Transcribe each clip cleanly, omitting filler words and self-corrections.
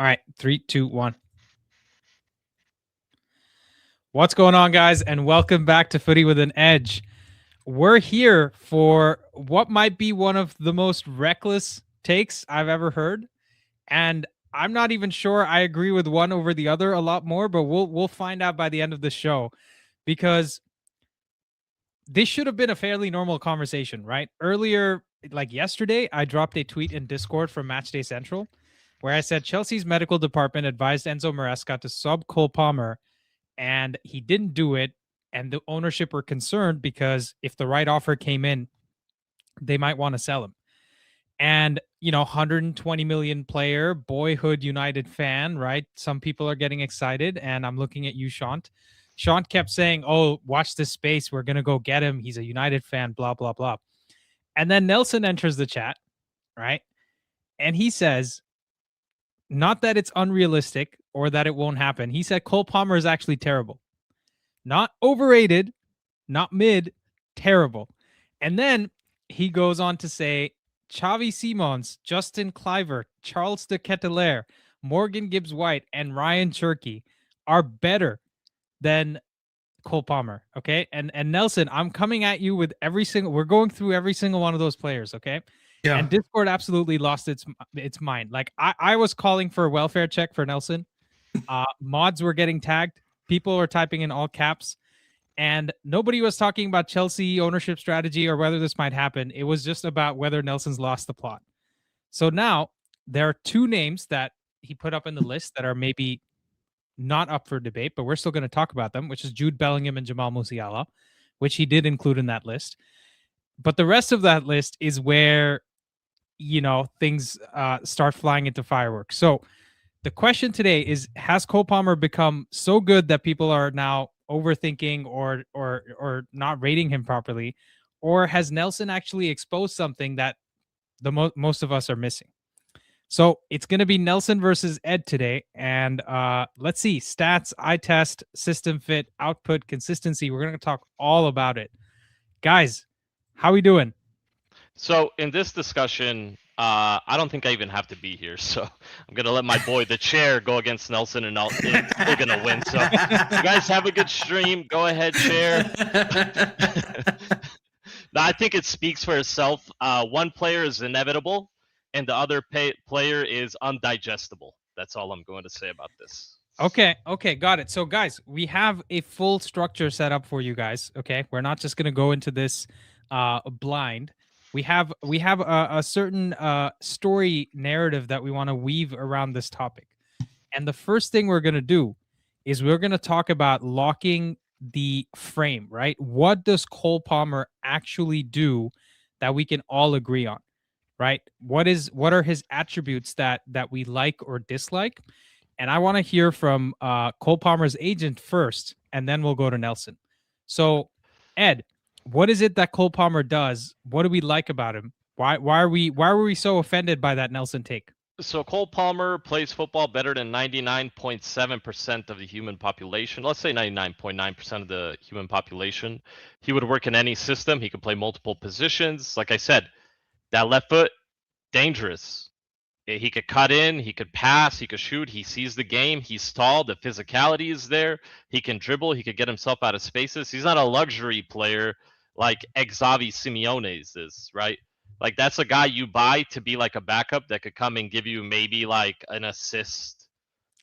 All right, 3, 2, 1. What's going on, guys? And welcome back to Footy with an Edge. We're here for what might be one of the most reckless takes I've ever heard. And I'm not even sure I agree with one over the other a lot more, but we'll find out by the end of the show, because this should have been a fairly normal conversation, right? Earlier, like yesterday, I dropped a tweet in Discord from Matchday Central where I said Chelsea's medical department advised Enzo Maresca to sub Cole Palmer, and he didn't do it. And the ownership were concerned because if the right offer came in, they might want to sell him. And, 120 million player, boyhood United fan, right? Some people are getting excited, and I'm looking at you, Shant. Shant kept saying, oh, watch this space. We're going to go get him. He's a United fan, blah, blah, blah. And then Nelson enters the chat, right? And he says, not that it's unrealistic or that it won't happen. He said Cole Palmer is actually terrible. Not overrated, not mid, terrible. And then he goes on to say Xavi Simons, Justin Cliver, Charles de Ketelaere, Morgan Gibbs-White, and Ryan Cherky are better than Cole Palmer, okay? And Nelson, I'm coming at you with we're going through every single one of those players, okay? Yeah. And Discord absolutely lost its mind. Like, I was calling for a welfare check for Nelson. Mods were getting tagged. People were typing in all caps. And nobody was talking about Chelsea ownership strategy or whether this might happen. It was just about whether Nelson's lost the plot. So now there are two names that he put up in the list that are maybe not up for debate, but we're still going to talk about them, which is Jude Bellingham and Jamal Mousiala, which he did include in that list. But the rest of that list is where, things start flying into fireworks. So the question today is, has Cole Palmer become so good that people are now overthinking or not rating him properly? Or has Nelson actually exposed something that most of us are missing? So it's going to be Nelson versus Ed today. And let's see, stats, eye test, system fit, output, consistency. We're going to talk all about it. Guys, how we doing? So in this discussion, I don't think I even have to be here. So I'm going to let my boy, the chair, go against Nelson, and it's still going to win. So you guys have a good stream. Go ahead, chair. No, I think it speaks for itself. One player is inevitable, and the other player is undigestible. That's all I'm going to say about this. Okay, got it. So, guys, we have a full structure set up for you guys, okay? We're not just going to go into this blind. We have a certain story narrative that we want to weave around this topic. And the first thing we're going to do is we're going to talk about locking the frame, right? What does Cole Palmer actually do that we can all agree on, right? What are his attributes that we like or dislike? And I want to hear from Cole Palmer's agent first, and then we'll go to Nelson. So, Ed, what is it that Cole Palmer does? What do we like about him? Why were we so offended by that Nelson take? So Cole Palmer plays football better than 99.7% of the human population. Let's say 99.9% of the human population. He would work in any system. He could play multiple positions. Like I said, that left foot, dangerous. He could cut in, he could pass, he could shoot, he sees the game, he's tall, the physicality is there, he can dribble, he could get himself out of spaces. He's not a luxury player like Xavi Simons is, right? Like, that's a guy you buy to be like a backup that could come and give you maybe like an assist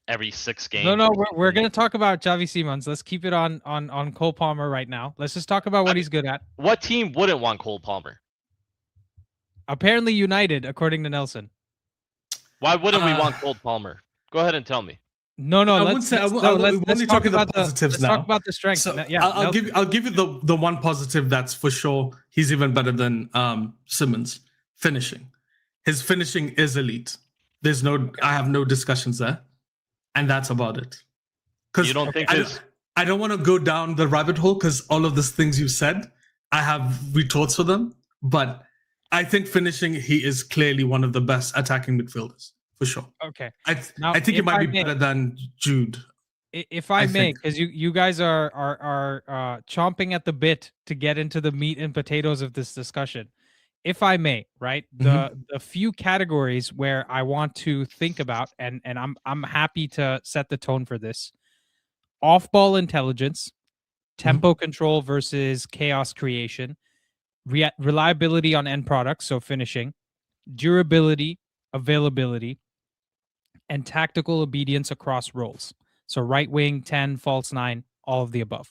every 6 games. No, we're going to talk about Xavi Simons. Let's keep it on Cole Palmer right now. Let's just talk about what he's good at. What team wouldn't want Cole Palmer? Apparently United, according to Nelson. Why wouldn't we want Cole Palmer? Go ahead and tell me. No. Let's talk about the positives now. Let's talk about the strengths. So I'll give you the one positive that's for sure. He's even better than Simons. Finishing. His finishing is elite. I have no discussions there, and that's about it. You don't think I don't want to go down the rabbit hole because all of these things you said, I have retorts for them, but I think finishing, he is clearly one of the best attacking midfielders, for sure. Okay. I think it might be better than Jude. If I may, because you guys are chomping at the bit to get into the meat and potatoes of this discussion. if I may, right? The few categories where I want to think about, and I'm happy to set the tone for this: off-ball intelligence, tempo control versus chaos creation, reliability on end products, so finishing, durability, availability, and tactical obedience across roles. So right wing, 10, false 9, all of the above.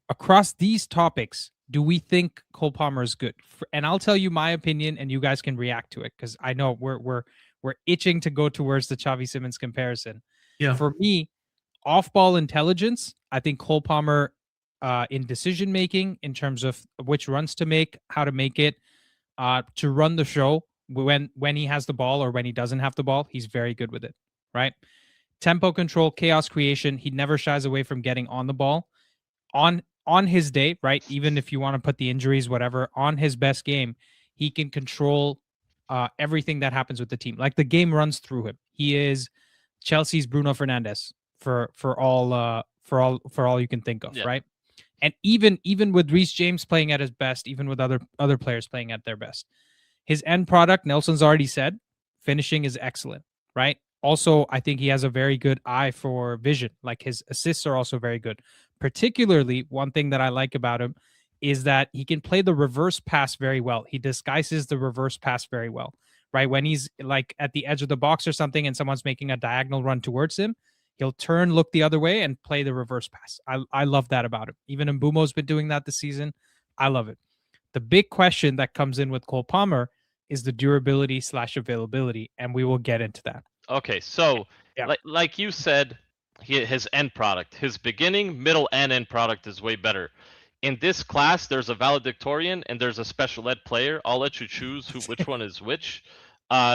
Across these topics, do we think Cole Palmer is good? And I'll tell you my opinion, and you guys can react to it, because I know we're itching to go towards the Xavi Simons comparison. Yeah. For me, off-ball intelligence, I think Cole Palmer, in decision making, in terms of which runs to make, how to make it, to run the show when he has the ball or when he doesn't have the ball, he's very good with it, right? Tempo control, chaos creation, he never shies away from getting on the ball. On his day, right? Even if you want to put the injuries, whatever, on his best game, he can control everything that happens with the team. Like, the game runs through him. He is Chelsea's Bruno Fernandes for all you can think of, right? And even with Reece James playing at his best, even with other players playing at their best, his end product, Nelson's already said, finishing is excellent, right? Also, I think he has a very good eye for vision. Like, his assists are also very good. Particularly, one thing that I like about him is that he can play the reverse pass very well. He disguises the reverse pass very well, right? When he's like at the edge of the box or something and someone's making a diagonal run towards him, he'll turn, look the other way, and play the reverse pass. I love that about him. Even Mbumo's been doing that this season. I love it. The big question that comes in with Cole Palmer is the durability / availability, and we will get into that. Okay, so like you said, his end product, his beginning, middle, and end product is way better. In this class, there's a valedictorian and there's a special ed player. I'll let you choose which one is which.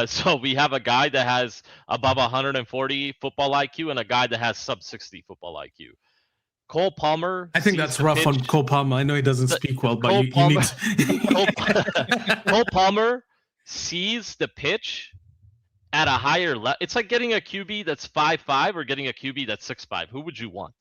So we have a guy that has above 140 football IQ and a guy that has sub 60 football IQ. Cole Palmer. I think that's rough on Cole Palmer. I know he doesn't speak well, but you need to... Cole Palmer sees the pitch at a higher level. It's like getting a QB that's 5'5" or getting a QB that's 6'5". Who would you want?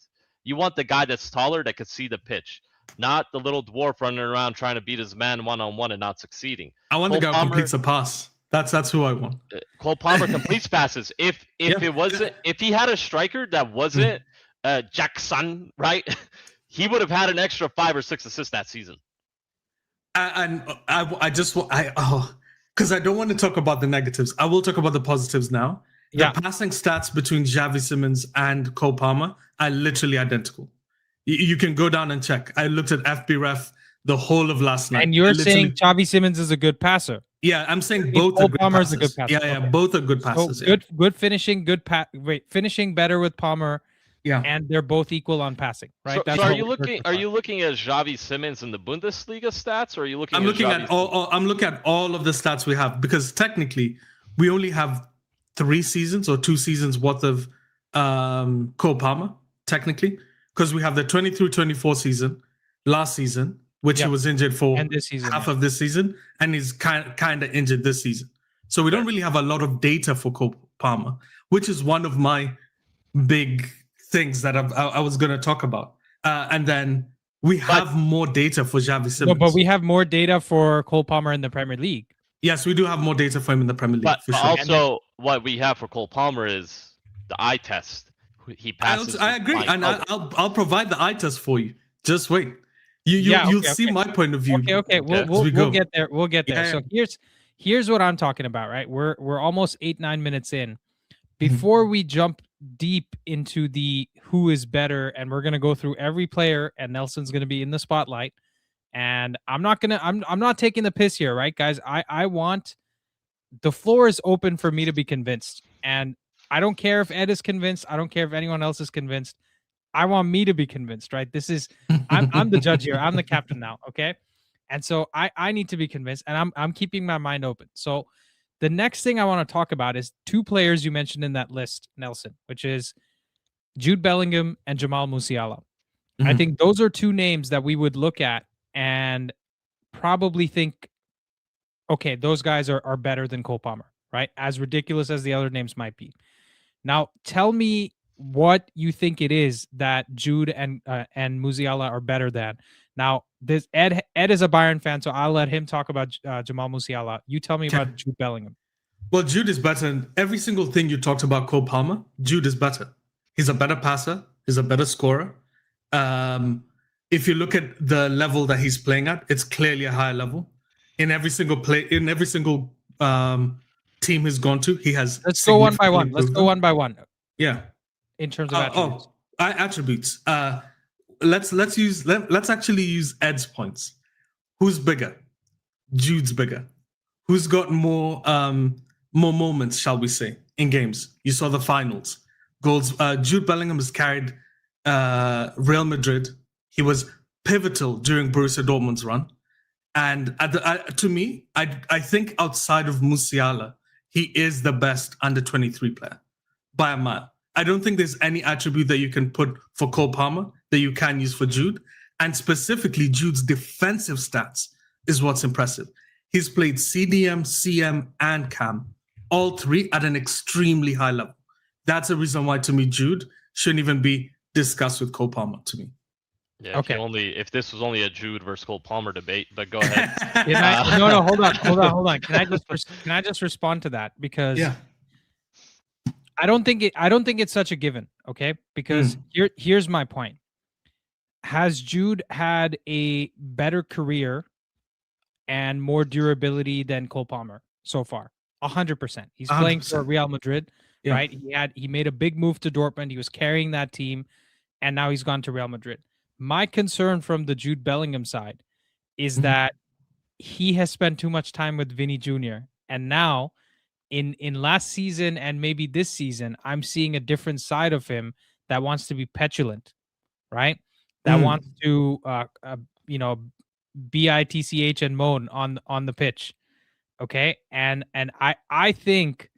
You want the guy that's taller that could see the pitch, not the little dwarf running around trying to beat his man one-on-one and not succeeding. I want the guy who completes a pass. That's who I want. Cole Palmer completes passes. If he had a striker that wasn't Jackson, right, he would have had an extra 5 or 6 assists that season. Because I don't want to talk about the negatives. I will talk about the positives now. The passing stats between Xavi Simons and Cole Palmer are literally identical. You can go down and check. I looked at FBref the whole of last night. And you're saying Xavi Simons is a good passer? Yeah, I'm saying both are good passes. A good passer. Yeah, both are good passes. So good finishing, finishing better with Palmer. Yeah, and they're both equal on passing, right? So are you looking at Xavi Simons in the Bundesliga stats, or are you looking? I'm looking at all of the stats we have, because technically we only have 3 seasons or 2 seasons worth of Cole Palmer, technically, because we have the 23-24 season, last season, which he was injured for half of this season, and he's kind of injured this season. So we don't really have a lot of data for Cole Palmer, which is one of my big things that I was going to talk about. And then we have more data for Xavi Simons. No, but we have more data for Cole Palmer in the Premier League. Yes, we do have more data for him in the Premier League. But for sure. Also, what we have for Cole Palmer is the eye test. He passes. I agree, and I'll provide the eye test for you. Just wait. You'll see my point of view. Okay. We'll get there. We'll get there. So here's what I'm talking about. Right, we're almost 8-9 minutes in. Before we jump deep into the who is better, and we're gonna go through every player, and Nelson's gonna be in the spotlight, and I'm not taking the piss here, right, guys? I want, the floor is open for me to be convinced, and I don't care if Ed is convinced. I don't care if anyone else is convinced. I want me to be convinced, right? This is I'm the judge here. I'm the captain now, okay? And so I need to be convinced, and I'm keeping my mind open. So the next thing I want to talk about is 2 players you mentioned in that list, Nelson, which is Jude Bellingham and Jamal Musiala. I think those are 2 names that we would look at and probably think, okay, those guys are better than Cole Palmer, right? As ridiculous as the other names might be. Now, tell me what you think it is that Jude and Musiala are better than. Now, this Ed is a Bayern fan, so I'll let him talk about Jamal Musiala. You tell me about Jude Bellingham. Well, Jude is better in every single thing you talked about. Cole Palmer, Jude is better. He's a better passer. He's a better scorer. If you look at the level that he's playing at, it's clearly a higher level. In every single team he's gone to, he has. Let's go one by one. Let's go one by one. Yeah. In terms of attributes. Attributes. Let's actually use Ed's points. Who's bigger? Jude's bigger. Who's got more moments, shall we say, in games? You saw the finals. Goals. Jude Bellingham has carried Real Madrid. He was pivotal during Borussia Dortmund's run. And to me, I think outside of Mousiala, he is the best under-23 player by a mile. I don't think there's any attribute that you can put for Cole Palmer that you can use for Jude. And specifically, Jude's defensive stats is what's impressive. He's played CDM, CM, and CAM, all three at an extremely high level. That's a reason why, to me, Jude shouldn't even be discussed with Cole Palmer, to me. Yeah, okay. If this was only a Jude versus Cole Palmer debate, but go ahead. No, hold on. Can I just respond to that? Because I don't think it's such a given, okay? Because here's my point. Has Jude had a better career and more durability than Cole Palmer so far? 100%. He's 100%. Playing for Real Madrid, right? He made a big move to Dortmund. He was carrying that team, and now he's gone to Real Madrid. My concern from the Jude Bellingham side is that he has spent too much time with Vinny Jr. And now in last season and maybe this season, I'm seeing a different side of him that wants to be petulant, right? That wants to, bitch and moan on the pitch. Okay. And I think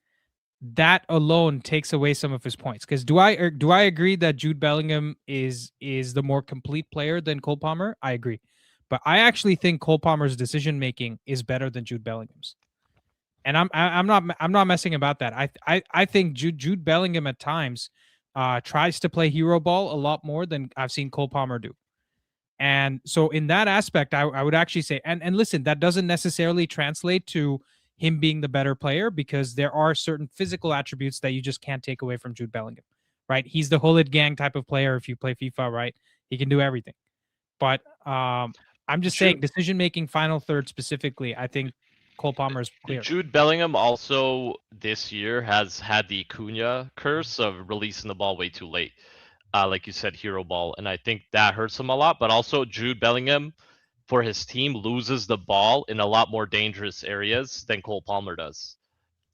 that alone takes away some of his points. Because do I agree that Jude Bellingham is the more complete player than Cole Palmer? I agree, but I actually think Cole Palmer's decision making is better than Jude Bellingham's, and I'm not messing about that. I think Jude Bellingham at times tries to play hero ball a lot more than I've seen Cole Palmer do. And so in that aspect, I would actually say, and listen, that doesn't necessarily translate to him being the better player, because there are certain physical attributes that you just can't take away from Jude Bellingham, right? He's the Hullet gang type of player. If you play FIFA, right, he can do everything. But I'm just saying, decision-making, final third specifically, I think Cole Palmer is clear. Jude Bellingham also this year has had the Cunha curse of releasing the ball way too late. Like you said, hero ball. And I think that hurts him a lot. But also Jude Bellingham, for his team, loses the ball in a lot more dangerous areas than Cole Palmer does.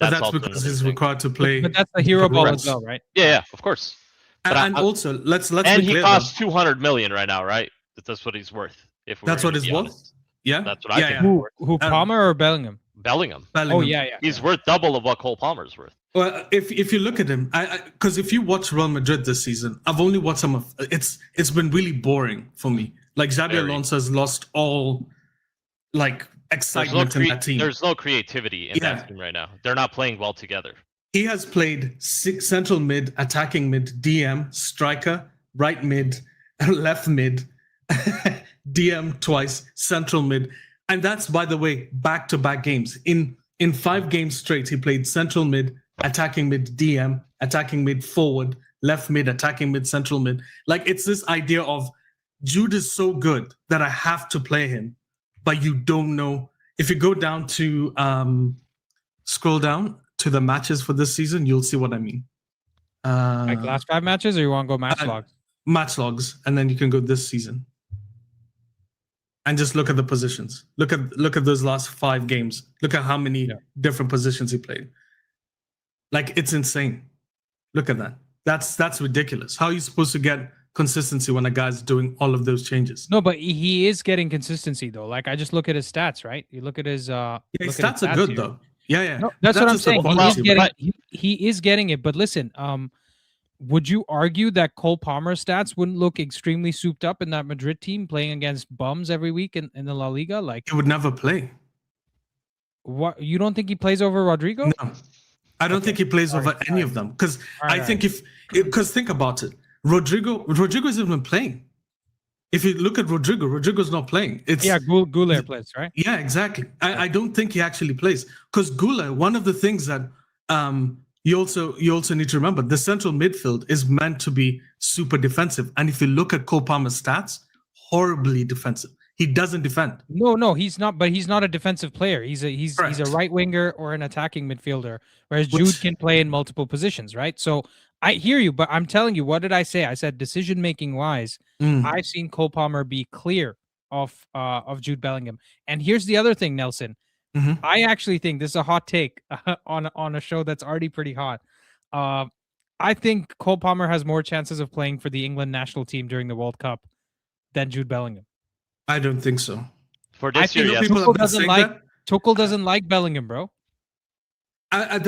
That's because he's required to play. But that's the hero ball as well, right? Yeah, of course. And also, let's and be clear, he costs 200 million right now, right? That's what he's worth. That's what he's worth. Yeah, that's what I think. Who Palmer or Bellingham? Bellingham. Oh yeah. He's worth double of what Cole Palmer's worth. Well, if you look at him, because if you watch Real Madrid this season, I've only watched some of. It's been really boring for me. Like Xabi Alonso has lost all excitement in that team. There's no creativity in that team right now. They're not playing well together. He has played central mid, attacking mid, DM, striker, right mid, left mid, DM twice, central mid. And that's, by the way, back-to-back games. In 5 games straight, he played central mid, attacking mid, DM, attacking mid, forward, left mid, attacking mid, central mid. It's this idea of Jude is so good that I have to play him, but you don't know. If you go down to scroll down to the matches for this season, you'll see what I mean. Last 5 matches, or you want to go match logs? Match logs, and then you can go this season. And just look at the positions. Look at those last 5 games. Look at how many different positions he played. It's insane. Look at that. That's ridiculous. How are you supposed to get consistency when a guy's doing all of those changes? No, but he is getting consistency though. I just look at his stats, right? You look at his his stats are good though. Yeah. No, that's what I'm saying. He is getting it. But listen, would you argue that Cole Palmer's stats wouldn't look extremely souped up in that Madrid team playing against bums every week in the La Liga? He would never play. What, you don't think he plays over Rodrigo? No, I don't think he plays over any of them. Because think about it. Rodrigo isn't even playing. If you look at Rodrigo's not playing. It's Goulet plays, right? Yeah, exactly. I don't think he actually plays because Goulet. One of the things that you also need to remember, the central midfield is meant to be super defensive, and if you look at Cole Palmer's stats, horribly defensive. He doesn't defend. No, he's not. But he's not a defensive player. He's a right winger or an attacking midfielder. Whereas Jude can play in multiple positions, right? So I hear you, but I'm telling you, what did I say? I said decision making wise, I've seen Cole Palmer be clear of Jude Bellingham. And here's the other thing, Nelson. I actually think this is a hot take on a show that's already pretty hot. I think Cole Palmer has more chances of playing for the England national team during the World Cup than Jude Bellingham. I don't think so. For this year, yes. Tuchel doesn't like Bellingham, bro. I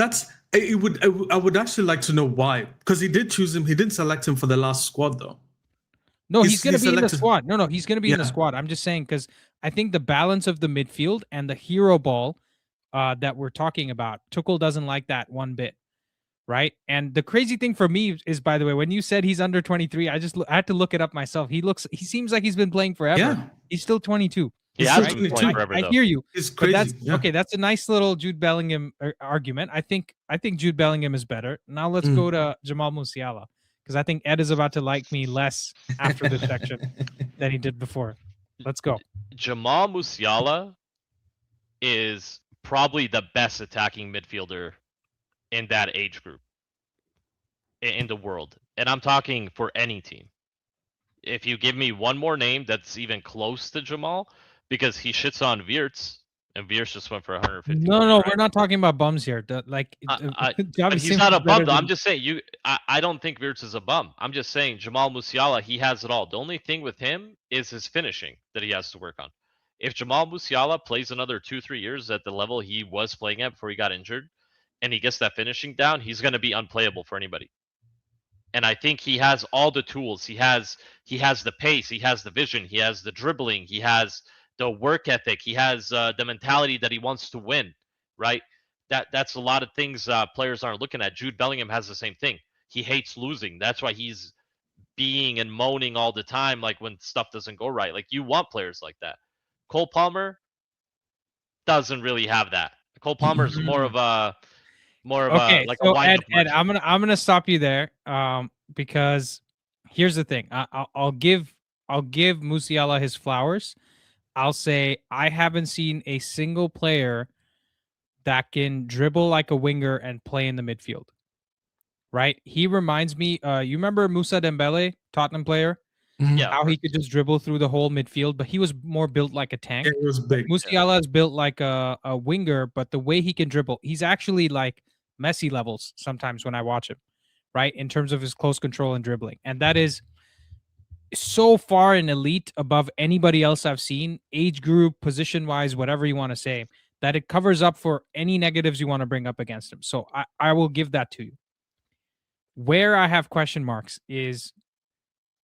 would actually like to know why, because he did choose him. He didn't select him for the last squad, though. No, he's going to be in the squad. No, he's going to be in the squad. I'm just saying because I think the balance of the midfield and the hero ball that we're talking about, Tuchel doesn't like that one bit, right? And the crazy thing for me is, by the way, when you said he's under 23, I had to look it up myself. He seems like he's been playing forever. Yeah. He's still 22. He has been playing forever, I hear you. It's crazy. Okay. That's a nice little Jude Bellingham argument. I think Jude Bellingham is better. Now let's go to Jamal Musiala, because I think Ed is about to like me less after this section than he did before. Let's go. Jamal Musiala is probably the best attacking midfielder in that age group in the world. And I'm talking for any team. If you give me one more name that's even close to Jamal, because he shits on Wirtz, and Wirtz just went for 150. No, we're not talking about bums here. He's not a bum, though. I'm just saying, I don't think Wirtz is a bum. I'm just saying Jamal Musiala, he has it all. The only thing with him is his finishing that he has to work on. If Jamal Musiala plays another 2-3 years at the level he was playing at before he got injured, and he gets that finishing down, he's going to be unplayable for anybody. And I think he has all the tools. He has the pace. He has the vision. He has the dribbling. He has the work ethic. He has the mentality that he wants to win, right? That's a lot of things players aren't looking at. Jude Bellingham has the same thing. He hates losing. That's why he's being and moaning all the time, like when stuff doesn't go right. Like, you want players like that. Cole Palmer doesn't really have that. Cole Palmer is more of a a wind-up Ed, I'm gonna stop you there, because here's the thing. I'll give Mousiala his flowers. I'll say I haven't seen a single player that can dribble like a winger and play in the midfield. Right? He reminds me. You remember Moussa Dembele, Tottenham player? Yeah. How he could just dribble through the whole midfield, but he was more built like a tank. Yeah, he was big. Musiala is built like a winger, but the way he can dribble, he's actually like Messi levels sometimes when I watch him, right? In terms of his close control and dribbling. And that is so far an elite above anybody else I've seen, age group, position-wise, whatever you want to say, that it covers up for any negatives you want to bring up against him. So I will give that to you. Where I have question marks is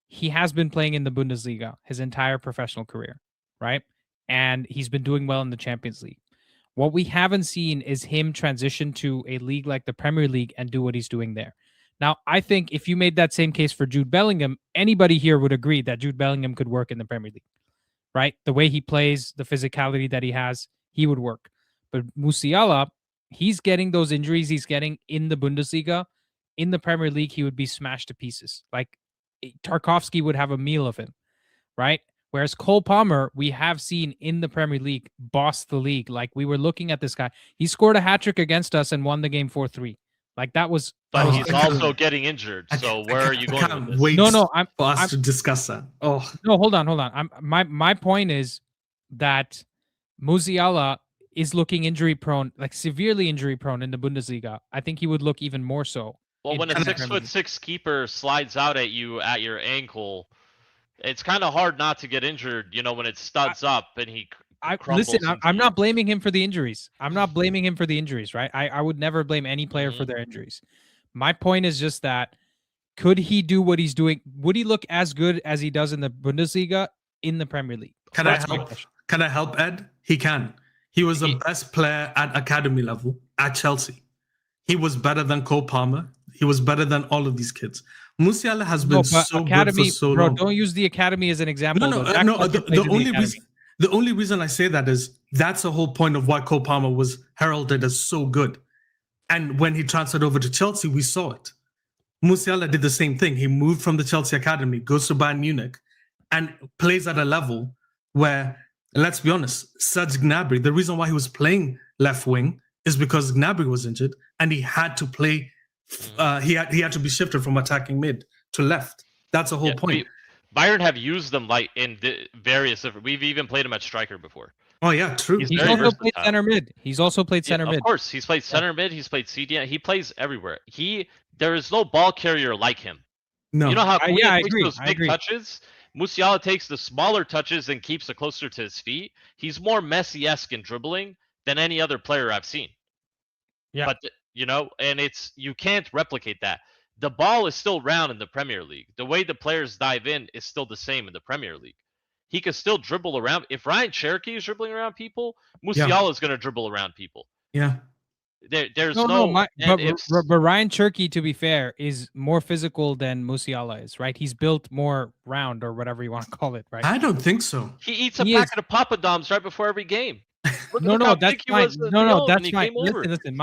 he has been playing in the Bundesliga his entire professional career, right? And he's been doing well in the Champions League. What we haven't seen is him transition to a league like the Premier League and do what he's doing there. Now, I think if you made that same case for Jude Bellingham, anybody here would agree that Jude Bellingham could work in the Premier League, right? The way he plays, the physicality that he has, he would work. But Musiala, he's getting those injuries he's getting in the Bundesliga. In the Premier League, he would be smashed to pieces. Like, Tarkowski would have a meal of him, right? Whereas Cole Palmer, we have seen in the Premier League boss the league. Like, we were looking at this guy. He scored a hat-trick against us and won the game 4-3. Like, that was... But he's also getting injured. So where are you going with this? I can't wait for us to discuss that. Oh. No, hold on. My point is that Musiala is looking injury-prone, like severely injury-prone in the Bundesliga. I think he would look even more so. Well, when a 6'6" keeper slides out at you at your ankle, it's kind of hard not to get injured, you know, when it studs up and he crumbles. Listen, I'm not blaming him for the injuries. Right? I would never blame any player for their injuries. My point is just that, could he do what he's doing? Would he look as good as he does in the Bundesliga in the Premier League? Can I help, Ed? He can. He was the best player at academy level at Chelsea. He was better than Cole Palmer. He was better than all of these kids. Musiala has been so good for so long. Don't use the academy as an example. No. The only reason I say that is that's the whole point of why Cole Palmer was heralded as so good. And when he transferred over to Chelsea, we saw it. Musiala did the same thing. He moved from the Chelsea academy, goes to Bayern Munich, and plays at a level where, let's be honest, Serge Gnabry, the reason why he was playing left wing is because Gnabry was injured and he had to play. He had to be shifted from attacking mid to left. That's the whole point. Bayern have used them like in various different. We've even played him at striker before. Oh yeah, true. He's also played center mid. He's also played center mid. Of course, he's played center mid. He's played CDM. He plays everywhere. There is no ball carrier like him. No. You know how Queen takes agree. those big touches? Musiala takes the smaller touches and keeps it closer to his feet. He's more Messi-esque in dribbling than any other player I've seen. Yeah. But and you can't replicate that. The ball is still round in the Premier League. The way the players dive in is still the same in the Premier League. He can still dribble around. If Ryan Cherokee is dribbling around people, Musiala is going to dribble around people. Yeah. But Ryan Cherokee, to be fair, is more physical than Mousiala is, right? He's built more round or whatever you want to call it, right? I don't think so. He eats a packet of Papadoms right before every game. That's fine. That's fine. Listen.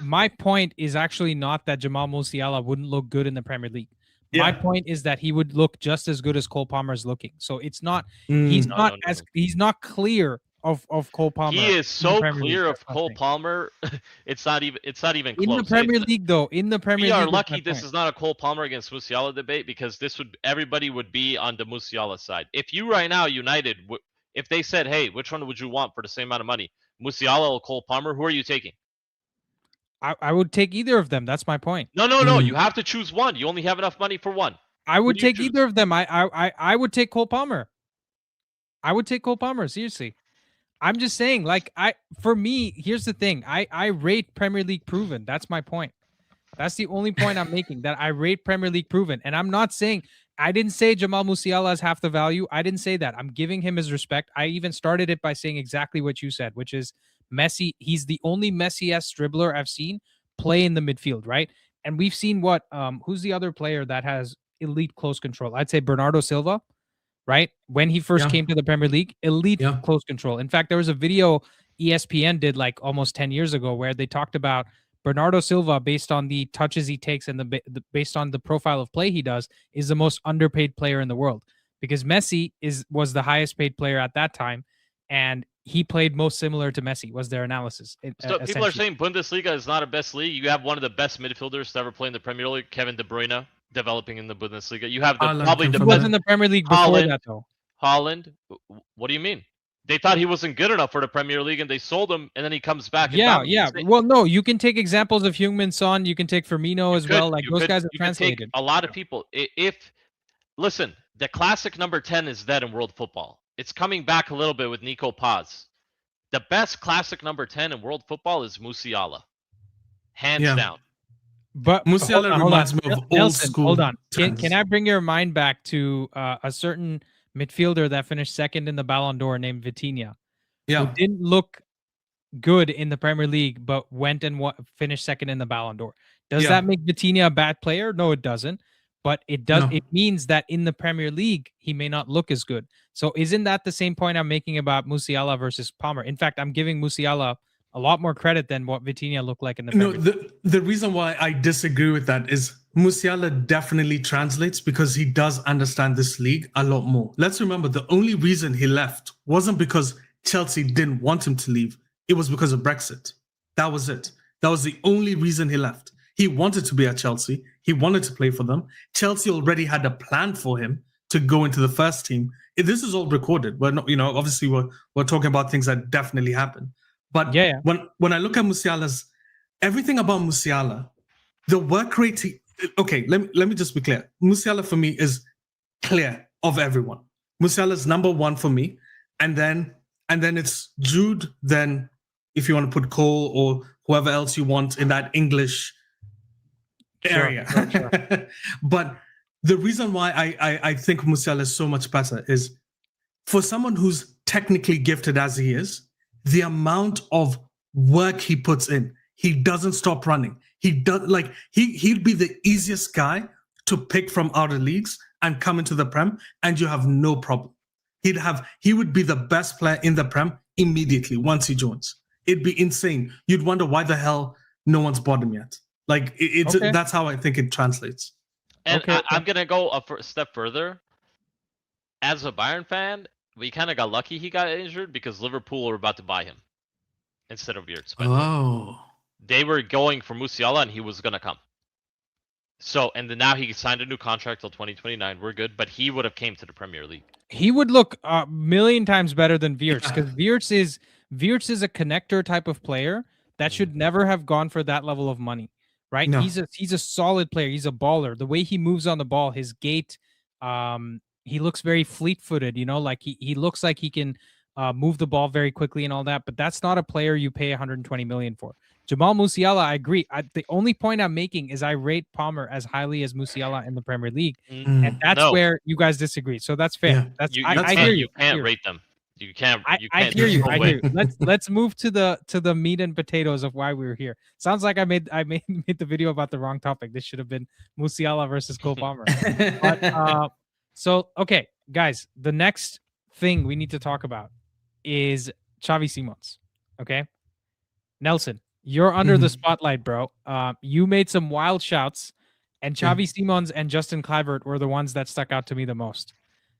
My point is actually not that Jamal Musiala wouldn't look good in the Premier League. Yeah. My point is that he would look just as good as Cole Palmer is looking. So it's not. He's not clear of Cole Palmer. He is so clear of Cole Palmer. It's not even close. In the Premier League, though, we are lucky this is not a Cole Palmer against Musiala debate, because everybody would be on the Musiala side. If you right now, United, if they said, hey, which one would you want for the same amount of money, Musiala or Cole Palmer, who are you taking? I would take either of them. That's my point. No. You have to choose one. You only have enough money for one. I would take either of them. I would take Cole Palmer. I would take Cole Palmer. Seriously. I'm just saying, for me, here's the thing. I rate Premier League proven. That's my point. That's the only point I'm making, that I rate Premier League proven. And I'm not saying, I didn't say Jamal Musiala has half the value. I didn't say that. I'm giving him his respect. I even started it by saying exactly what you said, which is Messi. He's the only Messi-esque dribbler I've seen play in the midfield, right? And we've seen who's the other player that has elite close control? I'd say Bernardo Silva, right? When he first came to the Premier League, elite close control. In fact, there was a video ESPN did almost 10 years ago where they talked about Bernardo Silva, based on the touches he takes and based on the profile of play he does, is the most underpaid player in the world, because Messi was the highest paid player at that time, and he played most similar to Messi, was their analysis. So people are saying Bundesliga is not a best league. You have one of the best midfielders to ever play in the Premier League, Kevin De Bruyne, developing in the Bundesliga. You have probably the best. He was in the Premier League before that, though. Haaland. What do you mean? They thought he wasn't good enough for the Premier League, and they sold him, and then he comes back. Yeah. Well, no, you can take examples of Heung-min Son. You can take Firmino as well. Those guys are translated. A lot of people. Listen, the classic number 10 is dead in world football. It's coming back a little bit with Nico Paz. The best classic number 10 in world football is Mousiala, hands down. But Mousiala reminds me of old school. Hold on. Can I bring your mind back to a certain midfielder that finished second in the Ballon d'Or named Vitinha? Who didn't look good in the Premier League, but went and finished second in the Ballon d'Or. Does that make Vitinha a bad player? No, it doesn't. But it does. No. It means that in the Premier League, he may not look as good. So isn't that the same point I'm making about Musiala versus Palmer? In fact, I'm giving Musiala a lot more credit than what Vitinha looked like in the Premier League. The reason why I disagree with that is Musiala definitely translates because he does understand this league a lot more. Let's remember, the only reason he left wasn't because Chelsea didn't want him to leave. It was because of Brexit. That was it. That was the only reason he left. He wanted to be at Chelsea. He wanted to play for them. Chelsea already had a plan for him to go into the first team. This is all recorded. We're not, obviously we're talking about things that definitely happened. But when I look at Musiala's, everything about Musiala, the work rate. Okay, let me just be clear. Musiala for me is clear of everyone. Musiala's number one for me, and then it's Jude. Then if you want to put Cole or whoever else you want in that English area. Sure. But the reason why I think Musiala is so much better is, for someone who's technically gifted as he is, the amount of work he puts in. he doesn't stop running. He does like he'd be the easiest guy to pick from outer leagues and come into the Prem, and you have no problem. He would be the best player in the Prem immediately once he joins. It'd be insane. You'd wonder why the hell no one's bought him yet. Like that's how I think it translates. And I'm gonna go a step further. As a Bayern fan, we kind of got lucky he got injured because Liverpool were about to buy him instead of Wirtz. Oh. They were going for Mousiala and he was gonna come. So, and then now he signed a new contract till 2029. We're good, but he would have came to the Premier League. He would look a million times better than Wirtz because Wirtz is a connector type of player that should never have gone for that level of money, right? No. He's a solid player. He's a baller. The way he moves on the ball, his gait, he looks very fleet-footed. You know, like he looks like he can move the ball very quickly and all that. But that's not a player you pay 120 million for. Jamal Musiala, I agree. The only point I'm making is I rate Palmer as highly as Musiala in the Premier League, and that's where you guys disagree. So that's fair. Yeah. I hear you. You can't rate them. You can't. I hear you. I hear you. Let's move to the meat and potatoes of why we were here. Sounds like I made the video about the wrong topic. This should have been Musiala versus Cole Palmer. But, so okay, guys, the next thing we need to talk about is Xavi Simons. Okay, Nelson, you're under the spotlight, bro. You made some wild shouts, and Xavi Simons and Justin Kluivert were the ones that stuck out to me the most.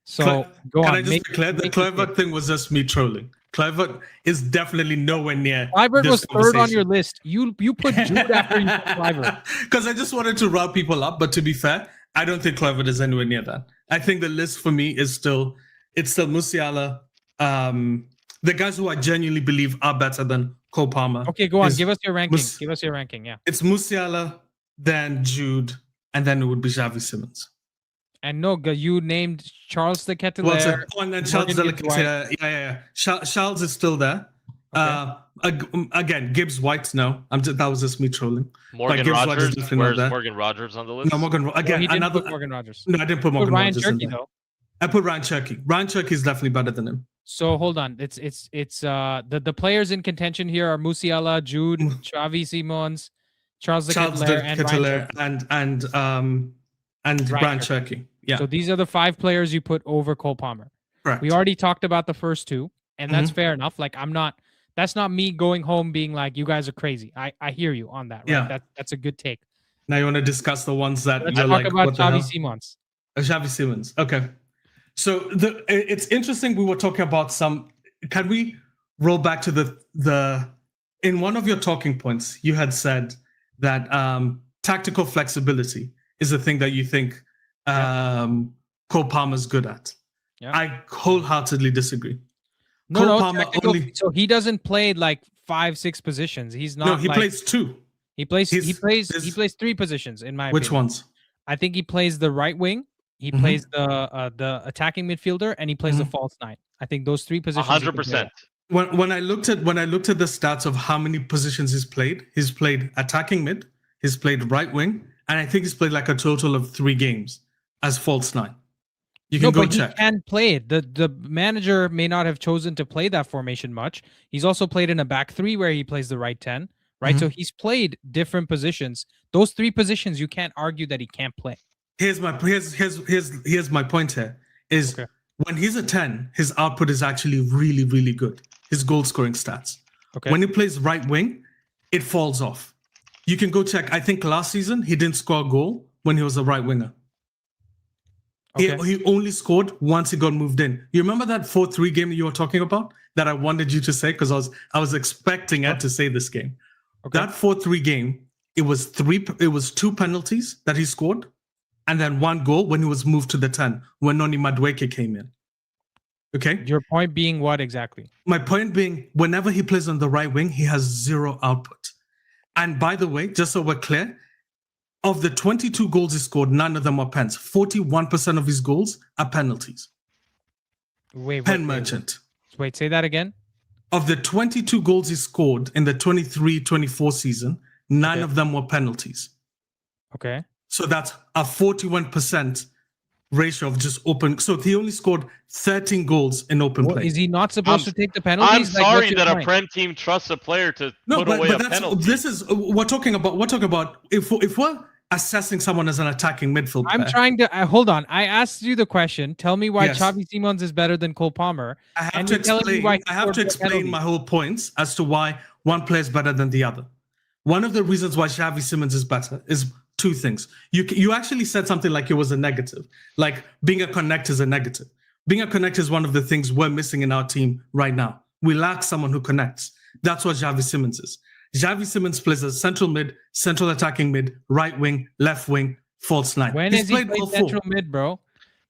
So go on. Can I just declare the Kluivert thing was just me trolling? Kluivert is definitely nowhere near. Kluivert was third on your list. You put Jude after you put Kluivert. Because I just wanted to rile people up, but to be fair, I don't think Kluivert is anywhere near that. I think the list for me is still Musiala. The guys who I genuinely believe are better than Cole Palmer. Okay, go on. Give us your ranking. Give us your ranking. Yeah. It's Musiala, then Jude, and then it would be Xavi Simons. And no, you named Charles de Ketelaere. And then Charles de Ketelaere. Yeah. Charles is still there. Okay. Again, Gibbs White. No, that was just me trolling. Morgan Rogers. Where's Morgan Rogers on the list? No, Morgan Rogers. No, I didn't put Morgan Rogers in there. Though. I put Ryan Cherky. Ryan Cherky is definitely better than him. So hold on. It's the players in contention here are Musiala, Jude, Xavi Simons, Charles de Ketelaere, and Ryan Cherky. Yeah. So these are the 5 players you put over Cole Palmer. Correct. We already talked about the first 2, and that's fair enough. Like that's not me going home being like, you guys are crazy. I hear you on that. Right? Yeah. That's a good take. Now you want to discuss the ones that Let's you're talk like, about Xavi Simons. Xavi Simons. Okay. So it's interesting. We were talking about some. Can we roll back to the in one of your talking points, you had said that tactical flexibility is the thing that you think Cole Palmer's good at. Yeah. I wholeheartely disagree. Cole Palmer so he doesn't play like 5-6 positions. He's not. No, he plays 2. He plays 3 positions in my opinion. Which ones? I think he plays the right wing. He plays the attacking midfielder, and he plays the false 9. I think those 3 positions. 100%. When I looked at the stats of how many positions he's played attacking mid, he's played right wing, and I think he's played like a total of 3 games as false 9. You can go check. He can play it. The manager may not have chosen to play that formation much. He's also played in a back 3 where he plays the right 10, right? So he's played different positions. Those 3 positions you can't argue that he can't play. Here's my point here is when he's a 10, his output is actually really, really good. His goal scoring stats. Okay. When he plays right wing, it falls off. You can go check. I think last season he didn't score a goal when he was a right winger. Okay. He only scored once he got moved in. You remember that 4-3 game that you were talking about that I wanted you to say because I was expecting Ed to say this game. Okay. That 4-3 game, it was 2 penalties that he scored. And then 1 goal when he was moved to the 10, when Noni Madueke came in. Okay? Your point being what exactly? My point being, whenever he plays on the right wing, he has 0 output. And by the way, just so we're clear, of the 22 goals he scored, none of them are pens. 41% of his goals are penalties. Pen merchant. Wait, say that again? Of the 22 goals he scored in the 23-24 season, none of them were penalties. Okay. So that's a 41% ratio of just open. So he only scored 13 goals in open play. Is he not supposed to take the penalties? I'm Like, sorry what's your that point? a Prem team trusts a player to No, put away but a that's penalty. this is we're talking about if we're assessing someone as an attacking midfield I'm player. trying to hold on. I asked you the question. Tell me why Yes. Xavi Simons is better than Cole Palmer. I have and to you're telling me why explain. he I have to scored more explain penalties. my whole points as to why one player is better than the other. One of the reasons why Xavi Simons is better is two things. You actually said something like it was a negative, like being a connector is a negative. Being a connector is one of the things we're missing in our team right now. We lack someone who connects. That's what Xavi Simons is. Xavi Simons plays as central mid, central attacking mid, right wing, left wing, false nine. When has he played central mid, bro?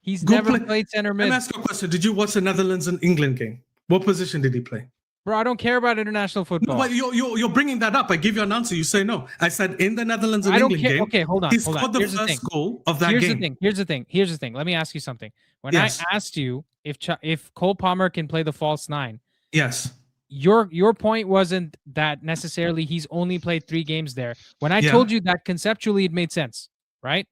He's never played center mid. Let me ask you a question. Did you watch the Netherlands and England game? What position did he play? Bro, I don't care about international football. No, but you're bringing that up. I give you an answer. You say no. I said in the Netherlands and England game. Okay, hold on. He scored the first goal of that game. Here's the thing. Let me ask you something. When I asked you if Cole Palmer can play the false nine, yes, your point wasn't that necessarily he's only played 3 games there. When I told you that conceptually it made sense, right?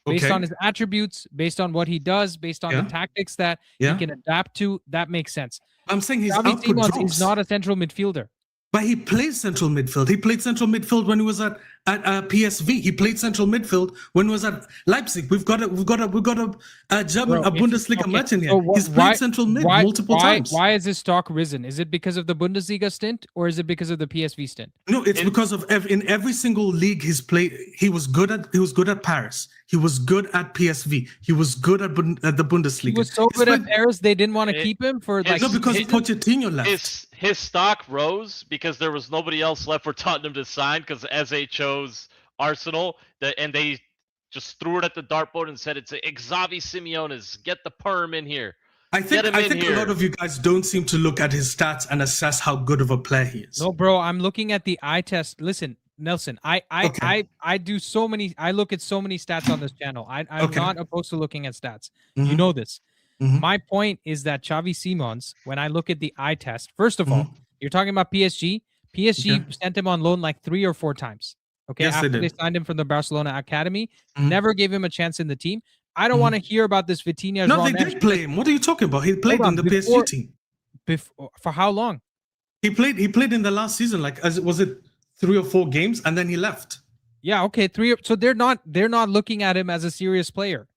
Based on his attributes, based on what he does, based on the tactics that he can adapt to, that makes sense. I'm saying his Xavi output Simons drops. is not a central midfielder. But he plays central midfield. He played central midfield when he was at PSV. He played central midfield when he was at Leipzig. We've got a German Bundesliga merchant here. He's played central mid multiple times. Why is his stock risen? Is it because of the Bundesliga stint or is it because of the PSV stint? No, it's because of in every single league he's played. He was good at Paris. He was good at PSV. He was good at the Bundesliga. He was so good at Paris they didn't want to keep him for like. No, because Pochettino left. His stock rose because there was nobody else left for Tottenham to sign because Eze chose Arsenal, and they just threw it at the dartboard and said it's Xavi Simons. Get the perm in here. I think a lot of you guys don't seem to look at his stats and assess how good of a player he is. No, bro, I'm looking at the eye test. Listen, Nelson, I do so many. I look at so many stats on this channel. I'm not opposed to looking at stats. Mm-hmm. You know this. Mm-hmm. My point is that Xavi Simons, when I look at the eye test, first of all, you're talking about PSG. PSG sent him on loan like 3 or 4 times. Okay, yes, after they signed him from the Barcelona academy, never gave him a chance in the team. I don't want to hear about this Vitinha. No, they did play him. What are you talking about? He played in the PSG team. For how long? He played in the last season. Like, was it 3 or 4 games, and then he left. Yeah, okay, 3. So they're not looking at him as a serious player.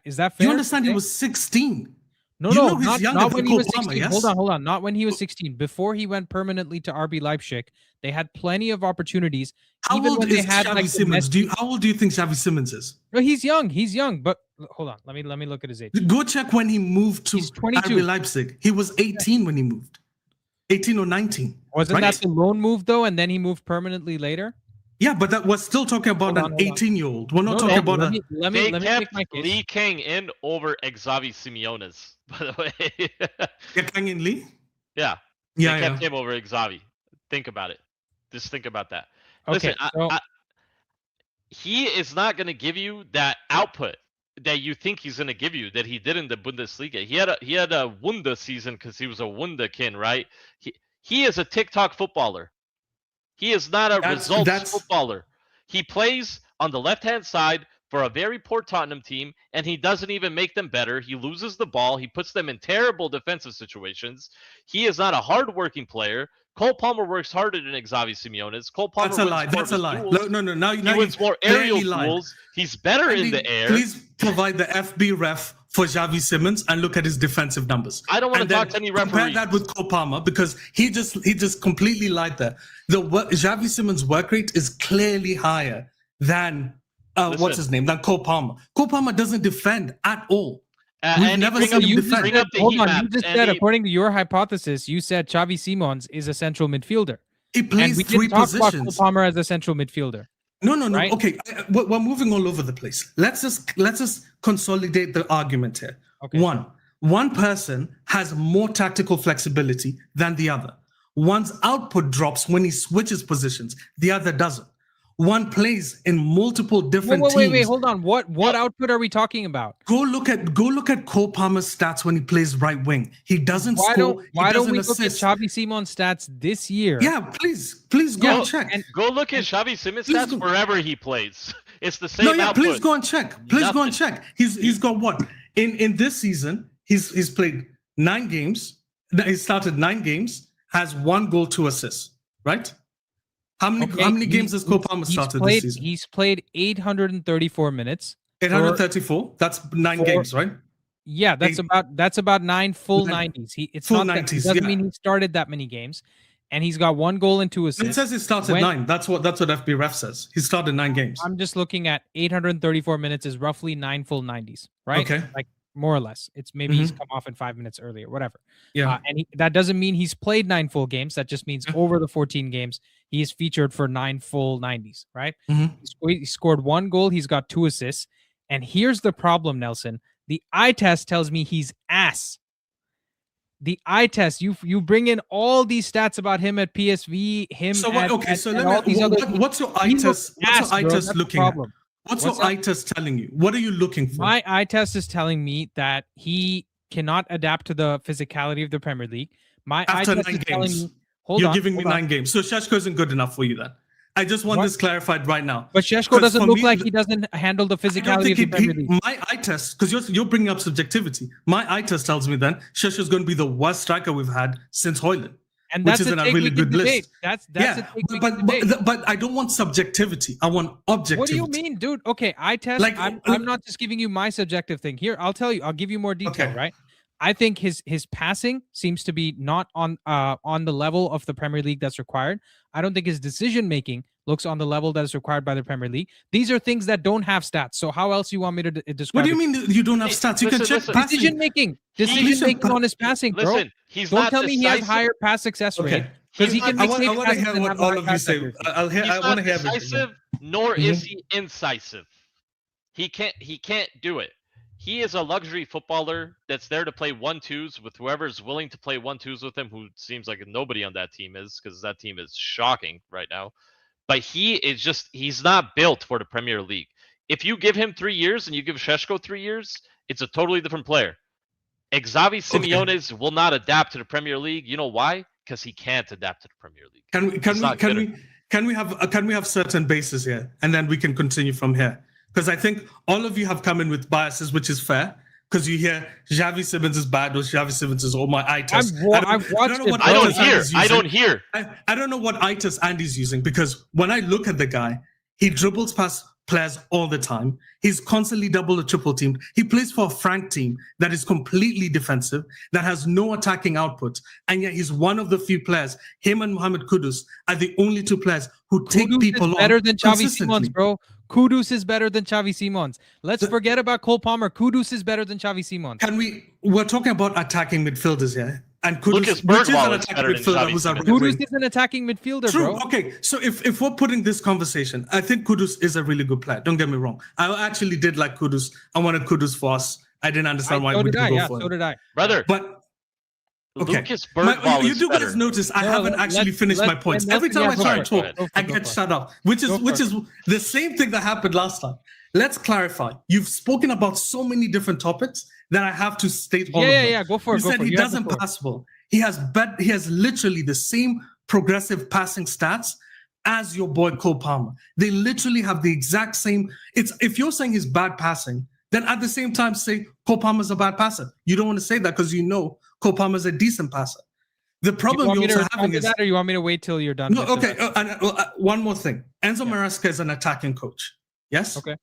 Is that fair? You understand? He was 16. No, not when he was 16. Yes? Hold on. Not when he was 16. Before he went permanently to RB Leipzig, they had plenty of opportunities. How old is Xavi Simons? How old do you think Xavi Simons is? No, he's young. But hold on, let me look at his age. Go check when he moved to RB Leipzig. He was 18 when he moved. 18 or 19. Wasn't that the loan move though? And then he moved permanently later? Yeah, but that was still talking about an 18-year-old. We're not talking about let me make my case. Lee Kang in over Xavi Simons, by the way. Kang in Lee? Yeah. They kept him over Xavi. Think about it. Just think about that. Okay, listen, he is not going to give you that output that you think he's going to give you that he did in the Bundesliga. He had a Wunder season because he was a Wunderkind, right? He is a TikTok footballer. He is not a results footballer. He plays on the left-hand side for a very poor Tottenham team, and he doesn't even make them better. He loses the ball. He puts them in terrible defensive situations. He is not a hard-working player. Cole Palmer works harder than Xavi Simons. Cole Palmer That's a lie. No. Now he wins more aerial duels. He's better in the air. Please provide the FB ref for Xavi Simons and look at his defensive numbers. I don't want to talk to any referees. Compare that with Cole Palmer because he just completely lied there. Xavi Simons' work rate is clearly higher than what's his name? Than Cole Palmer. Cole Palmer doesn't defend at all. We've never seen him defend. Hold on, you just said, according to your hypothesis, you said Xavi Simons is a central midfielder. He plays 3 positions. Talk about Cole Palmer as a central midfielder. No. Right? Okay, we're moving all over the place. Let's just consolidate the argument here. Okay. One person has more tactical flexibility than the other. One's output drops when he switches positions. The other doesn't. One plays in multiple different teams. Wait, hold on. What output are we talking about? Go look at Cole Palmer's stats when he plays right wing. He doesn't score. Why don't we look at Xavi Simons' stats this year? Yeah, please go and check. Go look at Xavi Simons' stats wherever he plays. It's the same output. Please go and check. Go and check. He's got what? In this season, he's played 9 games. He started 9 games, has 1 goal, 2 assists. Right? How many games has Cole Palmer started this season? He's played 834 minutes. 834. That's 9 games, right? Yeah, that's about 9 full 90s. It's full not 90s. That, it doesn't mean he started that many games, and he's got 1 goal and 2 assists. It says he started 9. That's what FB ref says. He started 9 games. I'm just looking at 834 minutes is roughly 9 full 90s, right? Okay, like more or less. It's maybe he's come off in 5 minutes earlier, whatever. Yeah, and that doesn't mean he's played 9 full games. That just means over the 14 games he is featured for 9 full 90s, right? He scored 1 goal. He's got 2 assists. And here's the problem, Nelson. The eye test tells me he's ass. The eye test. You bring in all these stats about him at PSV. What's your eye test? What's your eye test looking at? What's your eye test telling you? What are you looking for? My eye test is telling me that he cannot adapt to the physicality of the Premier League. My After eye test 9 is telling games, me. You're giving me 9 games. So Šeško isn't good enough for you then. I just want this clarified right now. But Šeško doesn't look like he doesn't handle the physicality of the Premier League. My eye test, because you're bringing up subjectivity. My eye test tells me then Šeško is going to be the worst striker we've had since Højlund. And that's which is in a really good list. But I don't want subjectivity. I want objectivity. What do you mean, dude? Okay, eye test. I'm not just giving you my subjective thing. Here, I'll tell you. I'll give you more detail, right? I think his passing seems to be not on the level of the Premier League that's required. I don't think his decision making looks on the level that is required by the Premier League. These are things that don't have stats. So how else you want me to describe? What do you mean you don't have stats? You can check decision making on his passing, bro. Listen, don't tell me he has higher pass success rate because he can. I want to hear what all of you say. I want to hear decisive, nor is he incisive. He can't do it. He is a luxury footballer that's there to play 1-2s with whoever's willing to play 1-2s with him, who seems like nobody on that team is, because that team is shocking right now. But he's not built for the Premier League. If you give him 3 years and you give Šeško 3 years, it's a totally different player. Xavi Simons will not adapt to the Premier League. You know why? Because he can't adapt to the Premier League. Can we have certain bases here, and then we can continue from here? Because I think all of you have come in with biases, which is fair. Because you hear Xavi Simons is bad or Xavi Simons is my eye test. I don't hear. I don't know what eye test Andy's using, because when I look at the guy, he dribbles past players all the time. He's constantly double or triple teamed. He plays for a Frank team that is completely defensive, that has no attacking output. And yet he's one of the few players. Him and Mohamed Kudus are the only 2 players who take people on. Better than Xavi Simons, bro. Kudus is better than Xavi Simons. Let's forget about Cole Palmer. Kudus is better than Xavi Simons. We're talking about attacking midfielders here. And Kudus is an attacking midfielder. Kudus is an attacking midfielder, True. bro. Okay, so if we're putting this conversation, I think Kudus is a really good player. Don't get me wrong. I actually did like Kudus. I wanted Kudus for us. I didn't understand why we didn't go for him. So did I. Brother. But okay, Lucas Bergvall you do guys notice I haven't actually finished my points. Every time I try to talk, I get shut up, which is the same thing that happened last time. Let's clarify. You've spoken about so many different topics that I have to state all of them. Yeah, go for it. You said he doesn't pass well. He has literally the same progressive passing stats as your boy Cole Palmer. They literally have the exact same. If you're saying he's bad passing, then at the same time say Cole Palmer's a bad passer. You don't want to say that because you know Cole Palmer's a decent passer. The problem you're also having is that, or you want me to wait till you're done? No, okay. One more thing. Enzo Maresca is an attacking coach. Yes. Okay.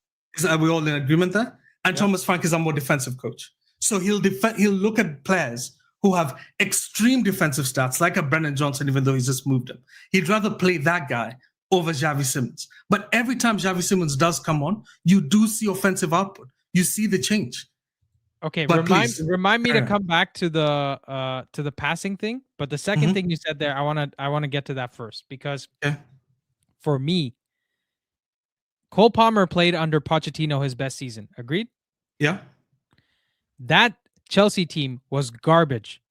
Are we all in agreement there? And Thomas Frank is a more defensive coach. So he'll look at players who have extreme defensive stats, like a Brennan Johnson, even though he's just moved him. He'd rather play that guy over Xavi Simons. But every time Xavi Simons does come on, you do see offensive output. You see the change. Okay, remind me to come back to the passing thing. But the second thing you said there, I want to get to that first, because for me, Cole Palmer played under Pochettino his best season. Agreed? Yeah. That Chelsea team was garbage.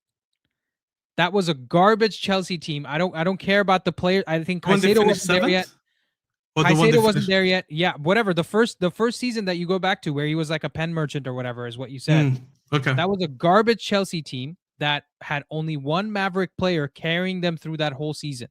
That was a garbage Chelsea team. I don't care about the players. I think Caicedo wasn't there yet. Caicedo wasn't there yet. Yeah, whatever. The first season that you go back to where he was like a pen merchant or whatever is what you said. Okay. That was a garbage Chelsea team that had only one Maverick player carrying them through that whole season.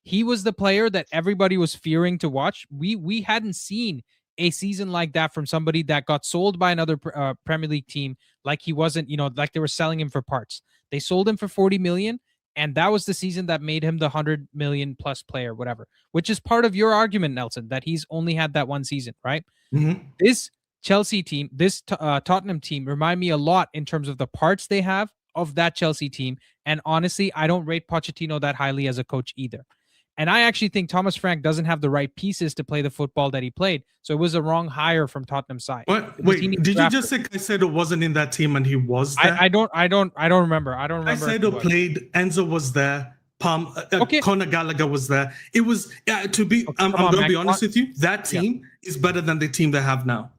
He was the player that everybody was fearing to watch. We hadn't seen a season like that from somebody that got sold by another Premier League team, like he wasn't, like they were selling him for parts. They sold him for 40 million, and that was the season that made him the 100 million plus player, whatever, which is part of your argument, Nelson, that he's only had that one season, right? Mm-hmm. This Chelsea team, this Tottenham team remind me a lot in terms of the parts they have of that Chelsea team. And honestly, I don't rate Pochettino that highly as a coach either. And I actually think Thomas Frank doesn't have the right pieces to play the football that he played. So it was a wrong hire from Tottenham's side. Wait, did you just say Caicedo wasn't in that team and he was there? I don't remember. Caicedo played. Enzo was there. Conor Gallagher was there. It was I'm going to be honest with you. That team is better than the team they have now.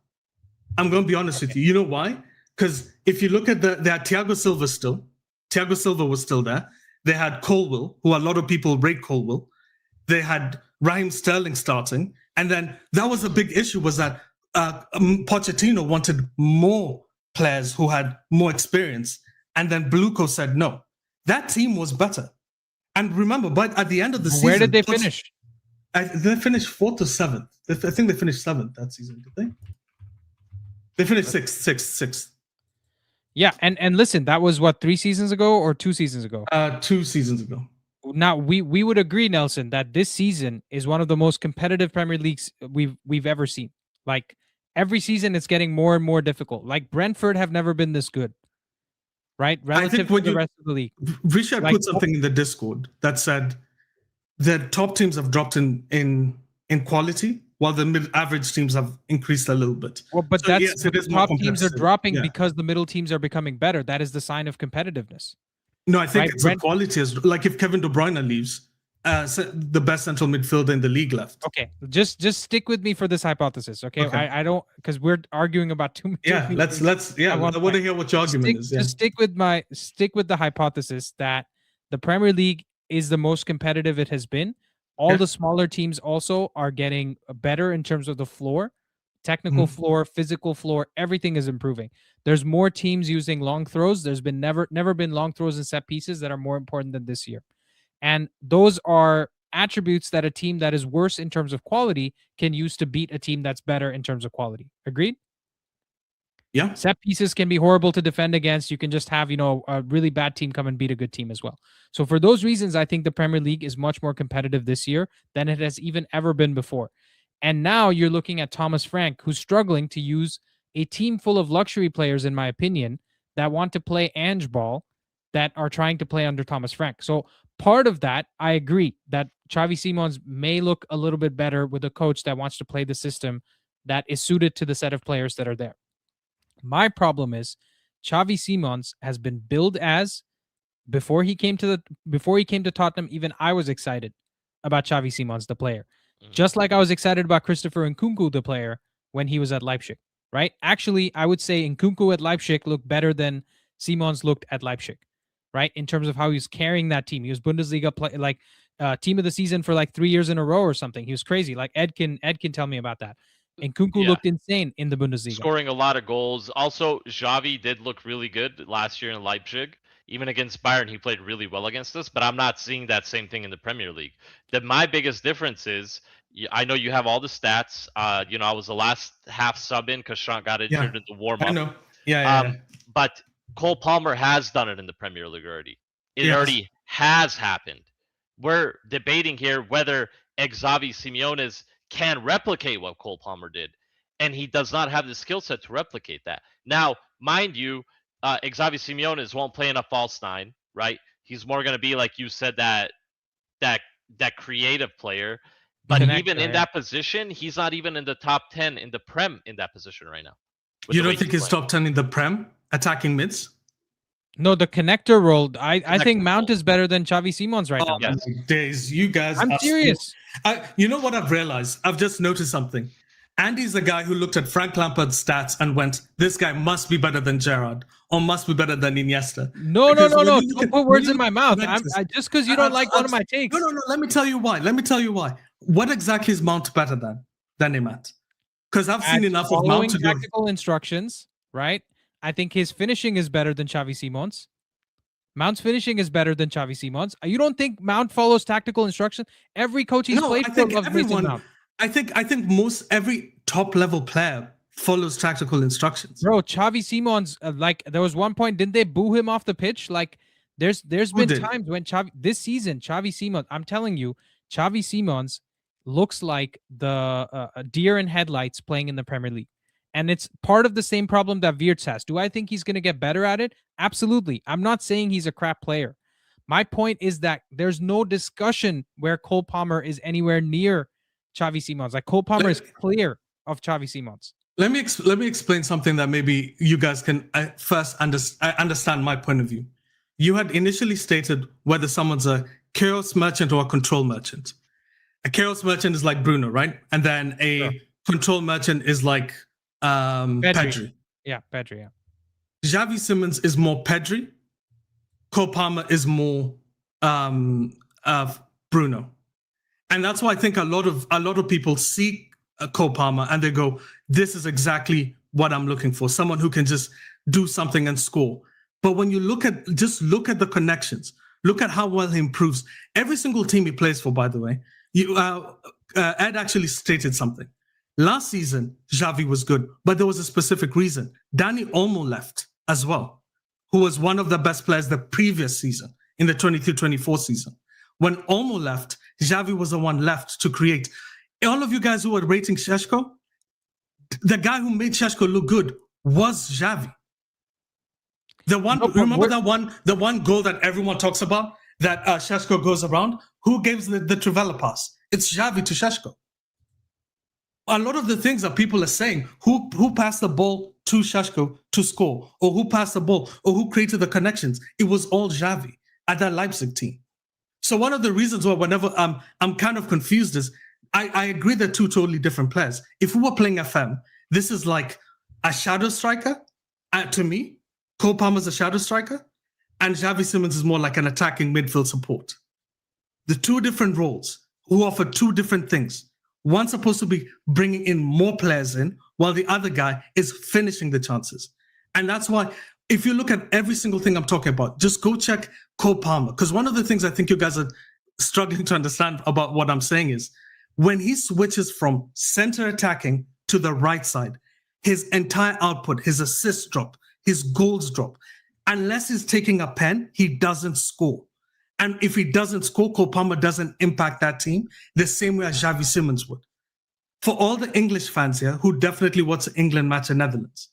I'm going to be honest with you. You know why? Because if you look at they had Thiago Silva still. Thiago Silva was still there. They had Colwill, who a lot of people rate Colwill. They had Raheem Sterling starting. And then that was a big issue, was that Pochettino wanted more players who had more experience. And then Bluco said no. That team was better. And remember, but at the end of the season... Where did they finish? They finished 4th or 7th. I think they finished 7th that season, did they? They finished 6th. Yeah, and listen, that was what, 3 seasons ago or 2 seasons ago? 2 seasons ago. Now we would agree, Nelson, that this season is one of the most competitive Premier Leagues we've ever seen. Like every season, it's getting more and more difficult. Like Brentford have never been this good, right? Relative to the rest of the league. Richard put something in the Discord that said the top teams have dropped in quality, while the mid-average teams have increased a little bit. Well, but so the top teams are dropping because the middle teams are becoming better. That is the sign of competitiveness. No, I think it's the quality. Like if Kevin De Bruyne leaves, the best central midfielder in the league left. Okay, just stick with me for this hypothesis, okay? I don't, because we're arguing about too many. Yeah, let's. I want to hear what your argument is. Yeah. Just stick with the hypothesis that the Premier League is the most competitive it has been. All the smaller teams also are getting better in terms of the floor, technical floor, physical floor. Everything is improving. There's more teams using long throws. There's been never been long throws and set pieces that are more important than this year. And those are attributes that a team that is worse in terms of quality can use to beat a team that's better in terms of quality. Agreed? Yeah. Set pieces can be horrible to defend against. You can just have, a really bad team come and beat a good team as well. So for those reasons, I think the Premier League is much more competitive this year than it has even ever been before. And now you're looking at Thomas Frank, who's struggling to use a team full of luxury players, in my opinion, that want to play Ange ball, that are trying to play under Thomas Frank. So part of that, I agree that Xavi Simons may look a little bit better with a coach that wants to play the system that is suited to the set of players that are there. My problem is Xavi Simons has been billed as, before he came to Tottenham, even I was excited about Xavi Simons, the player. Just like I was excited about Christopher Nkunku, the player, when he was at Leipzig, right? Actually, I would say Nkunku at Leipzig looked better than Simons looked at Leipzig, right? In terms of how he was carrying that team. He was Bundesliga team of the season for like 3 years in a row or something. He was crazy. Like Ed can tell me about that. And Nkunku looked insane in the Bundesliga. Scoring a lot of goals. Also, Xavi did look really good last year in Leipzig. Even against Bayern, he played really well against us, but I'm not seeing that same thing in the Premier League. My biggest difference is, I know you have all the stats. I was the last half sub in because Sean got injured in the warm-up. I know. Yeah. But Cole Palmer has done it in the Premier League already. It already has happened. We're debating here whether Xavi Simons can replicate what Cole Palmer did, and he does not have the skill set to replicate that. Now, mind you, Xavi Simons won't play in a false nine, right? He's more going to be, like you said, that creative player. But even in that position, he's not even in the top 10 in the Prem in that position right now. You don't think he's top 10 in the Prem, attacking mids? No, the connector role. I think Mount is better than Xavi Simons right now. Yes. Days, you guys. I'm serious. You know what I've realized? I've just noticed something. Andy's the guy who looked at Frank Lampard's stats and went, "This guy must be better than Gerrard or must be better than Iniesta." No. Don't put words in my mouth. Just because you don't like one of my takes. No. Let me tell you why. What exactly is Mount better than him at? Because I've seen enough of Mount to tactical instructions, right? I think his finishing is better than Xavi Simons. Mount's finishing is better than Xavi Simons. You don't think Mount follows tactical instructions? Every coach he's played for loves Mason Mount. I think most every top level player follows tactical instructions. Bro, Xavi Simons, like there was one point, didn't they boo him off the pitch? Like there's been times when this season, Xavi Simons, I'm telling you, Xavi Simons looks like the deer in headlights playing in the Premier League. And it's part of the same problem that Wirtz has. Do I think he's going to get better at it? Absolutely. I'm not saying he's a crap player. My point is that there's no discussion where Cole Palmer is anywhere near Xavi Simons. Like Cole Palmer is clear of Xavi Simons. Let me explain something that maybe you guys can first understand my point of view. You had initially stated whether someone's a chaos merchant or a control merchant. A chaos merchant is like Bruno, right? And then a control merchant is like Pedri. Yeah, Pedri, yeah. Xavi Simons is more Pedri. Cole Palmer is more Bruno. And that's why I think a lot of people see Cole Palmer and they go, this is exactly what I'm looking for. Someone who can just do something and score. But when you look at the connections, look at how well he improves. Every single team he plays for, by the way, Ed actually stated something. Last season, Xavi was good, but there was a specific reason. Dani Olmo left as well, who was one of the best players the previous season, in the 23-24 season. When Olmo left, Xavi was the one left to create. All of you guys who were rating Šeško, the guy who made Šeško look good was Xavi. The one goal that everyone talks about, that Šeško goes around? Who gives the Trivela pass? It's Xavi to Šeško. A lot of the things that people are saying, who passed the ball to Šeško to score, or who passed the ball, or who created the connections, it was all Xavi at that Leipzig team. So one of the reasons why whenever I'm kind of confused is, I agree they're two totally different players. If we were playing FM, this is like a shadow striker. To me, Cole Palmer's a shadow striker, and Xavi Simons is more like an attacking midfield support. The two different roles who offer two different things. One's supposed to be bringing in more players in, while the other guy is finishing the chances. And that's why, if you look at every single thing I'm talking about, just go check Cole Palmer. Because one of the things I think you guys are struggling to understand about what I'm saying is, when he switches from center attacking to the right side, his entire output, his assists drop, his goals drop. Unless he's taking a pen, he doesn't score. And if he doesn't score, Cole Palmer doesn't impact that team the same way as Xavi Simons would. For all the English fans here who definitely watch England match the Netherlands,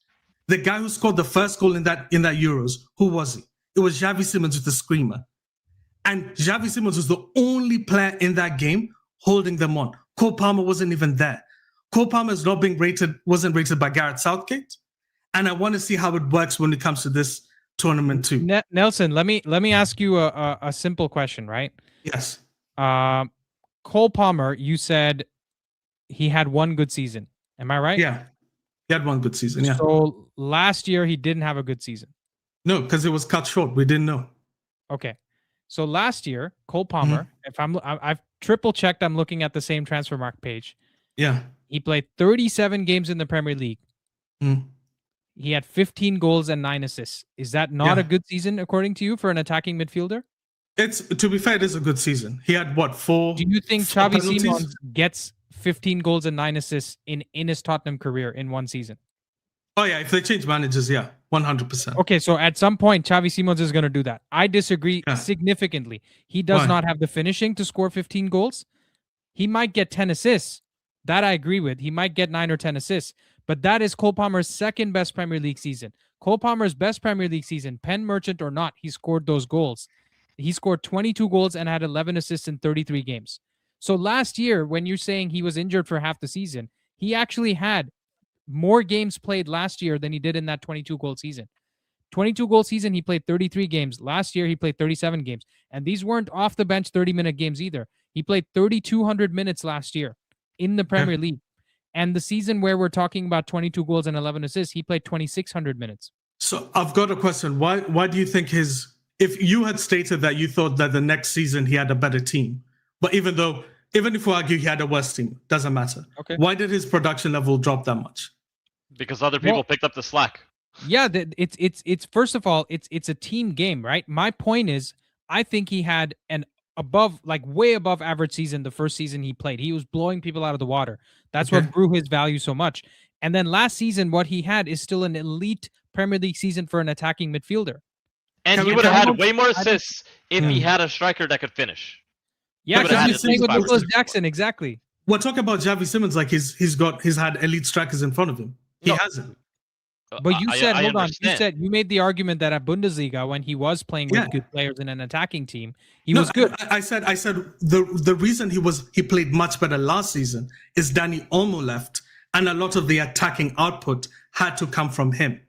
the guy who scored the first goal in that Euros, who was he? It was Xavi Simons with the screamer. And Xavi Simons was the only player in that game holding them on. Cole Palmer wasn't even there. Cole Palmer is not wasn't rated by Gareth Southgate. And I want to see how it works when it comes to this tournament too. Nelson, let me ask you a simple question, right? Yes. Cole Palmer, you said he had one good season. Am I right? Yeah. He had one good season, yeah. So last year he didn't have a good season. No, because it was cut short. We didn't know. Okay. So last year, Cole Palmer, if I've triple checked, I'm looking at the same transfer mark page. Yeah. He played 37 games in the Premier League. He had 15 goals and 9 assists. Is that not a good season, according to you, for an attacking midfielder? To be fair, it is a good season. He had what, 4? Do you think Xavi Simons gets 15 goals and 9 assists in his Tottenham career in one season? Oh yeah, if they change managers, yeah, 100%. Okay, so at some point, Xavi Simons is going to do that. I disagree significantly. He does not have the finishing to score 15 goals. He might get 10 assists. That I agree with. He might get 9 or 10 assists. But that is Cole Palmer's second best Premier League season. Cole Palmer's best Premier League season, pen merchant or not, he scored those goals. He scored 22 goals and had 11 assists in 33 games. So last year, when you're saying he was injured for half the season, he actually had more games played last year than he did in that 22-goal season. 22-goal season, he played 33 games. Last year, he played 37 games. And these weren't off-the-bench 30-minute games either. He played 3,200 minutes last year in the Premier League. And the season where we're talking about 22 goals and 11 assists, he played 2,600 minutes. So I've got a question. Why do you think if you had stated that you thought that the next season he had a better team, but even if we argue he had a worse team, doesn't matter. Okay. Why did his production level drop that much? Because other people picked up the slack. Yeah, it's first of all, it's a team game, right? My point is, I think he had an above, like way above average season the first season he played. He was blowing people out of the water. That's what grew his value so much. And then last season, what he had is still an elite Premier League season for an attacking midfielder. And he would have had way more assists if he had a striker that could finish. Yeah, because he's playing with Nicholas Jackson, exactly. We're talking about Xavi Simons like he's had elite strikers in front of him. He hasn't. But you said, hold on, you made the argument that at Bundesliga, when he was playing with good players in an attacking team, he was good. I said the reason he played much better last season is Dani Olmo left, and a lot of the attacking output had to come from him.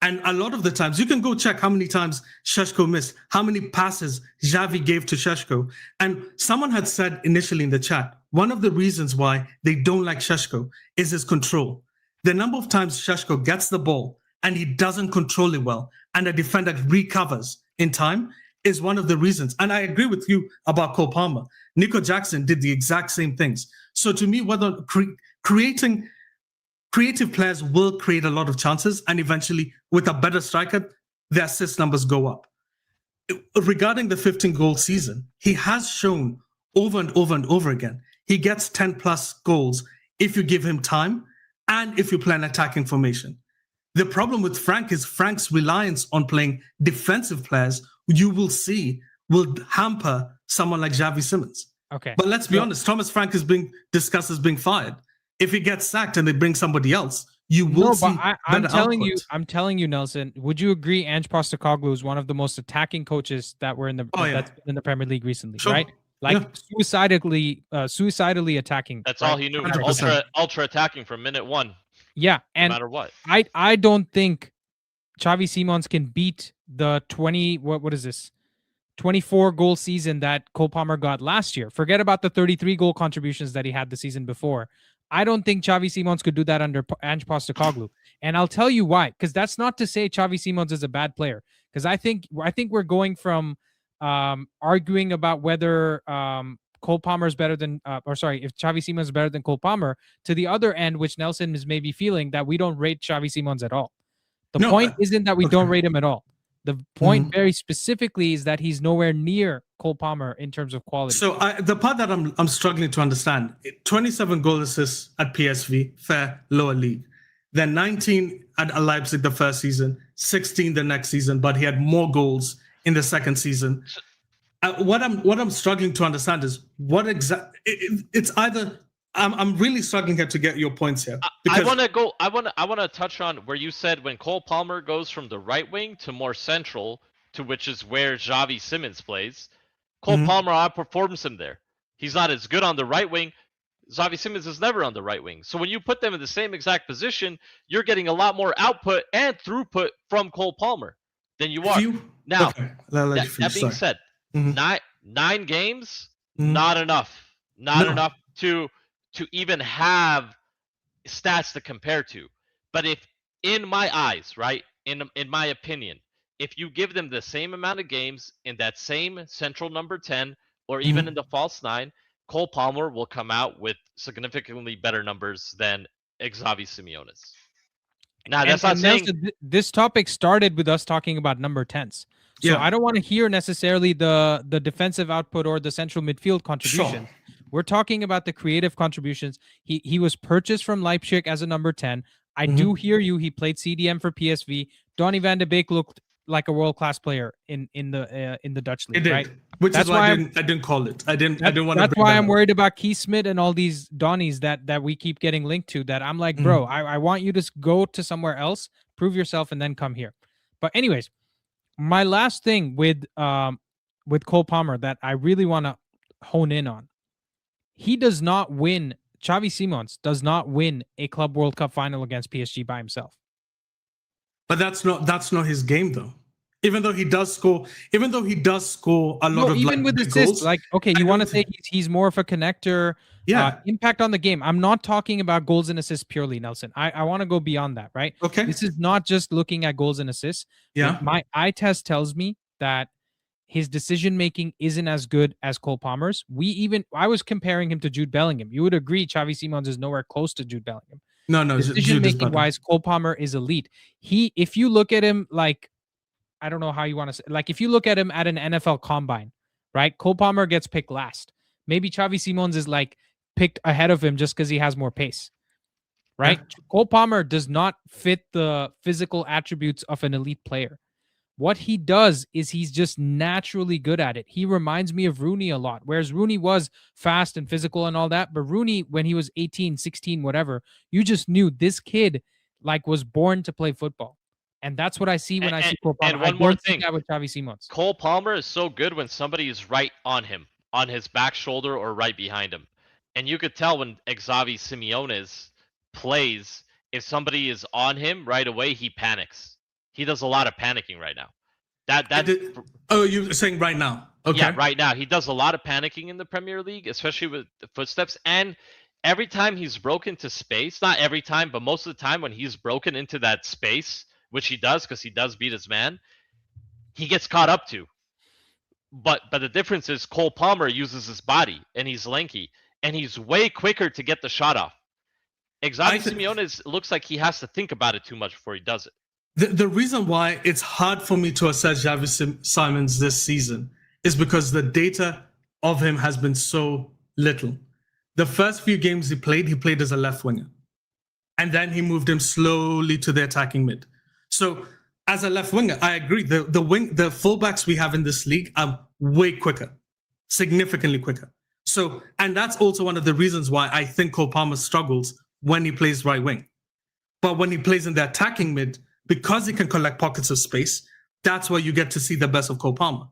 And a lot of the times, you can go check how many times Šeško missed, how many passes Xavi gave to Šeško. And someone had said initially in the chat, one of the reasons why they don't like Šeško is his control. The number of times Šeško gets the ball and he doesn't control it well, and a defender recovers in time is one of the reasons. And I agree with you about Cole Palmer. Nico Jackson did the exact same things. So to me, whether creative players will create a lot of chances, and eventually, with a better striker, the assist numbers go up. Regarding the 15-goal season, he has shown over and over and over again, he gets 10-plus goals if you give him time and if you play an attacking formation. The problem with Frank is Frank's reliance on playing defensive players, you will see, will hamper someone like Xavi Simons. Okay. But let's be honest, Thomas Frank is being discussed as being fired. If he gets sacked and they bring somebody else, you will see I'm telling you, Nelson, would you agree Ange Postecoglou is one of the most attacking coaches that were in the Premier League recently, right? Like suicidally attacking. That's all he knew. Ultra attacking from minute one. Yeah, and no matter what. I don't think Xavi Simons can beat the 24 goal season that Cole Palmer got last year. Forget about the 33 goal contributions that he had the season before. I don't think Xavi Simons could do that under Ange Postecoglou. And I'll tell you why, because that's not to say Xavi Simons is a bad player, because I think we're going from arguing about whether Cole Palmer is better than, if Xavi Simons is better than Cole Palmer, to the other end, which Nelson is maybe feeling, that we don't rate Xavi Simons at all. The point isn't that we don't rate him at all. The point very specifically is that he's nowhere near Cole Palmer in terms of quality. So the part that I'm struggling to understand, 27 goal assists at PSV, fair, lower league. Then 19 at Leipzig the first season, 16 the next season, but he had more goals in the second season. What I'm struggling to understand is what exactly it's either. I'm really struggling here to get your points here. I want to touch on where you said when Cole Palmer goes from the right wing to more central, to which is where Xavi Simons plays. Cole Palmer outperforms him there. He's not as good on the right wing. Xavi Simons is never on the right wing. So when you put them in the same exact position, you're getting a lot more output and throughput from Cole Palmer than you are. That being said, 9 games, not enough. Not enough to even have stats to compare to. But if, in my eyes, right, in my opinion, if you give them the same amount of games in that same central number 10, or even in the false 9, Cole Palmer will come out with significantly better numbers than Xavi Simons. Now, that's not saying... This topic started with us talking about number 10s. So I don't want to hear necessarily the defensive output or the central midfield contribution. Sure. We're talking about the creative contributions. He was purchased from Leipzig as a number 10. I do hear you. He played CDM for PSV. Donny van de Beek looked like a world-class player in the Dutch league, right? Which is why I didn't call it. I didn't want to. That's why I'm worried about Keith Smith and all these Donnies that we keep getting linked to. That I'm like, bro, I want you to go to somewhere else, prove yourself, and then come here. But anyways, my last thing with Cole Palmer that I really want to hone in on. Xavi Simons does not win a Club World Cup final against PSG by himself. But that's not his game though. Even though he does score a lot of even with assists, goals, like you want to say he's more of a connector, impact on the game. I'm not talking about goals and assists purely, Nelson. I want to go beyond that, right? Okay. This is not just looking at goals and assists. Yeah. My eye test tells me that his decision-making isn't as good as Cole Palmer's. I was comparing him to Jude Bellingham. You would agree Xavi Simons is nowhere close to Jude Bellingham. No. Decision-making wise, Cole Palmer is elite. If you look at him like, I don't know how you want to say, like if you look at him at an NFL combine, right? Cole Palmer gets picked last. Maybe Xavi Simons is like picked ahead of him just because he has more pace, right? Yeah. Cole Palmer does not fit the physical attributes of an elite player. What he does is he's just naturally good at it. He reminds me of Rooney a lot, whereas Rooney was fast and physical and all that. But Rooney, when he was 18, 16, whatever, you just knew this kid like was born to play football. And that's what I see when I see Cole Palmer. And one more thing. That with Xavi Simons. Cole Palmer is so good when somebody is right on him, on his back shoulder or right behind him. And you could tell when Xavi Simons plays, if somebody is on him right away, he panics. He does a lot of panicking right now. You're saying right now? Okay. Yeah, right now. He does a lot of panicking in the Premier League, especially with the footsteps. And every time he's broken to space, not every time, but most of the time when he's broken into that space, which he does because he does beat his man, he gets caught up to. But the difference is Cole Palmer uses his body, and he's lanky, and he's way quicker to get the shot off. Xavi Simons looks like he has to think about it too much before he does it. The reason why it's hard for me to assess Xavi Simons this season is because the data of him has been so little. The first few games he played as a left winger. And then he moved him slowly to the attacking mid. So as a left winger, I agree. The fullbacks we have in this league are way quicker, significantly quicker. So, and that's also one of the reasons why I think Cole Palmer struggles when he plays right wing. But when he plays in the attacking mid, because he can collect pockets of space, that's where you get to see the best of Cole Palmer.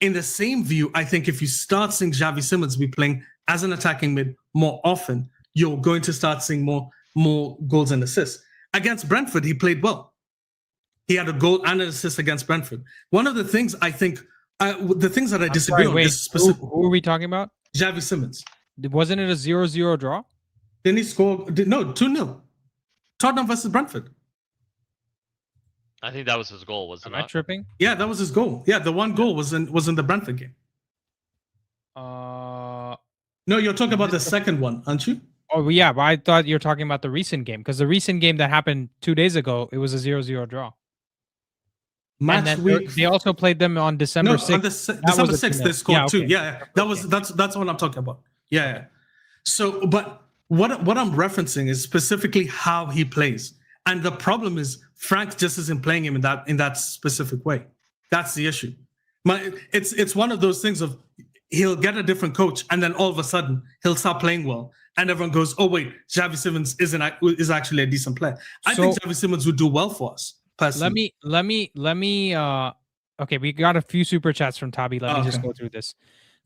In the same view, I think if you start seeing Xavi Simons be playing as an attacking mid more often, you're going to start seeing more goals and assists. Against Brentford, he played well. He had a goal and an assist against Brentford. One of the things I think, the things that I disagree on is specific. Who are we talking about? Xavi Simons. Wasn't it a 0-0 draw? Didn't he score? No, 2-0. Tottenham versus Brentford. I think that was his goal, was it not? Am I tripping? Yeah, that was his goal. Yeah, the one goal was in the Brentford game. No, you're talking about the second one, aren't you? Oh, yeah, but I thought you were talking about the recent game, because the recent game that happened 2 days ago, it was a 0-0 draw. Match week. They also played them on December 6th. On December 6th, they scored two. Yeah, that's what I'm talking about. Yeah. So, but what I'm referencing is specifically how he plays. And the problem is Frank just isn't playing him in that specific way. That's the issue. It's one of those things of he'll get a different coach and then all of a sudden he'll start playing well and everyone goes, oh wait, Xavi Simons is actually a decent player. I think Xavi Simons would do well for us personally. Let me. Okay, we got a few super chats from Tabi. Let me just go through this.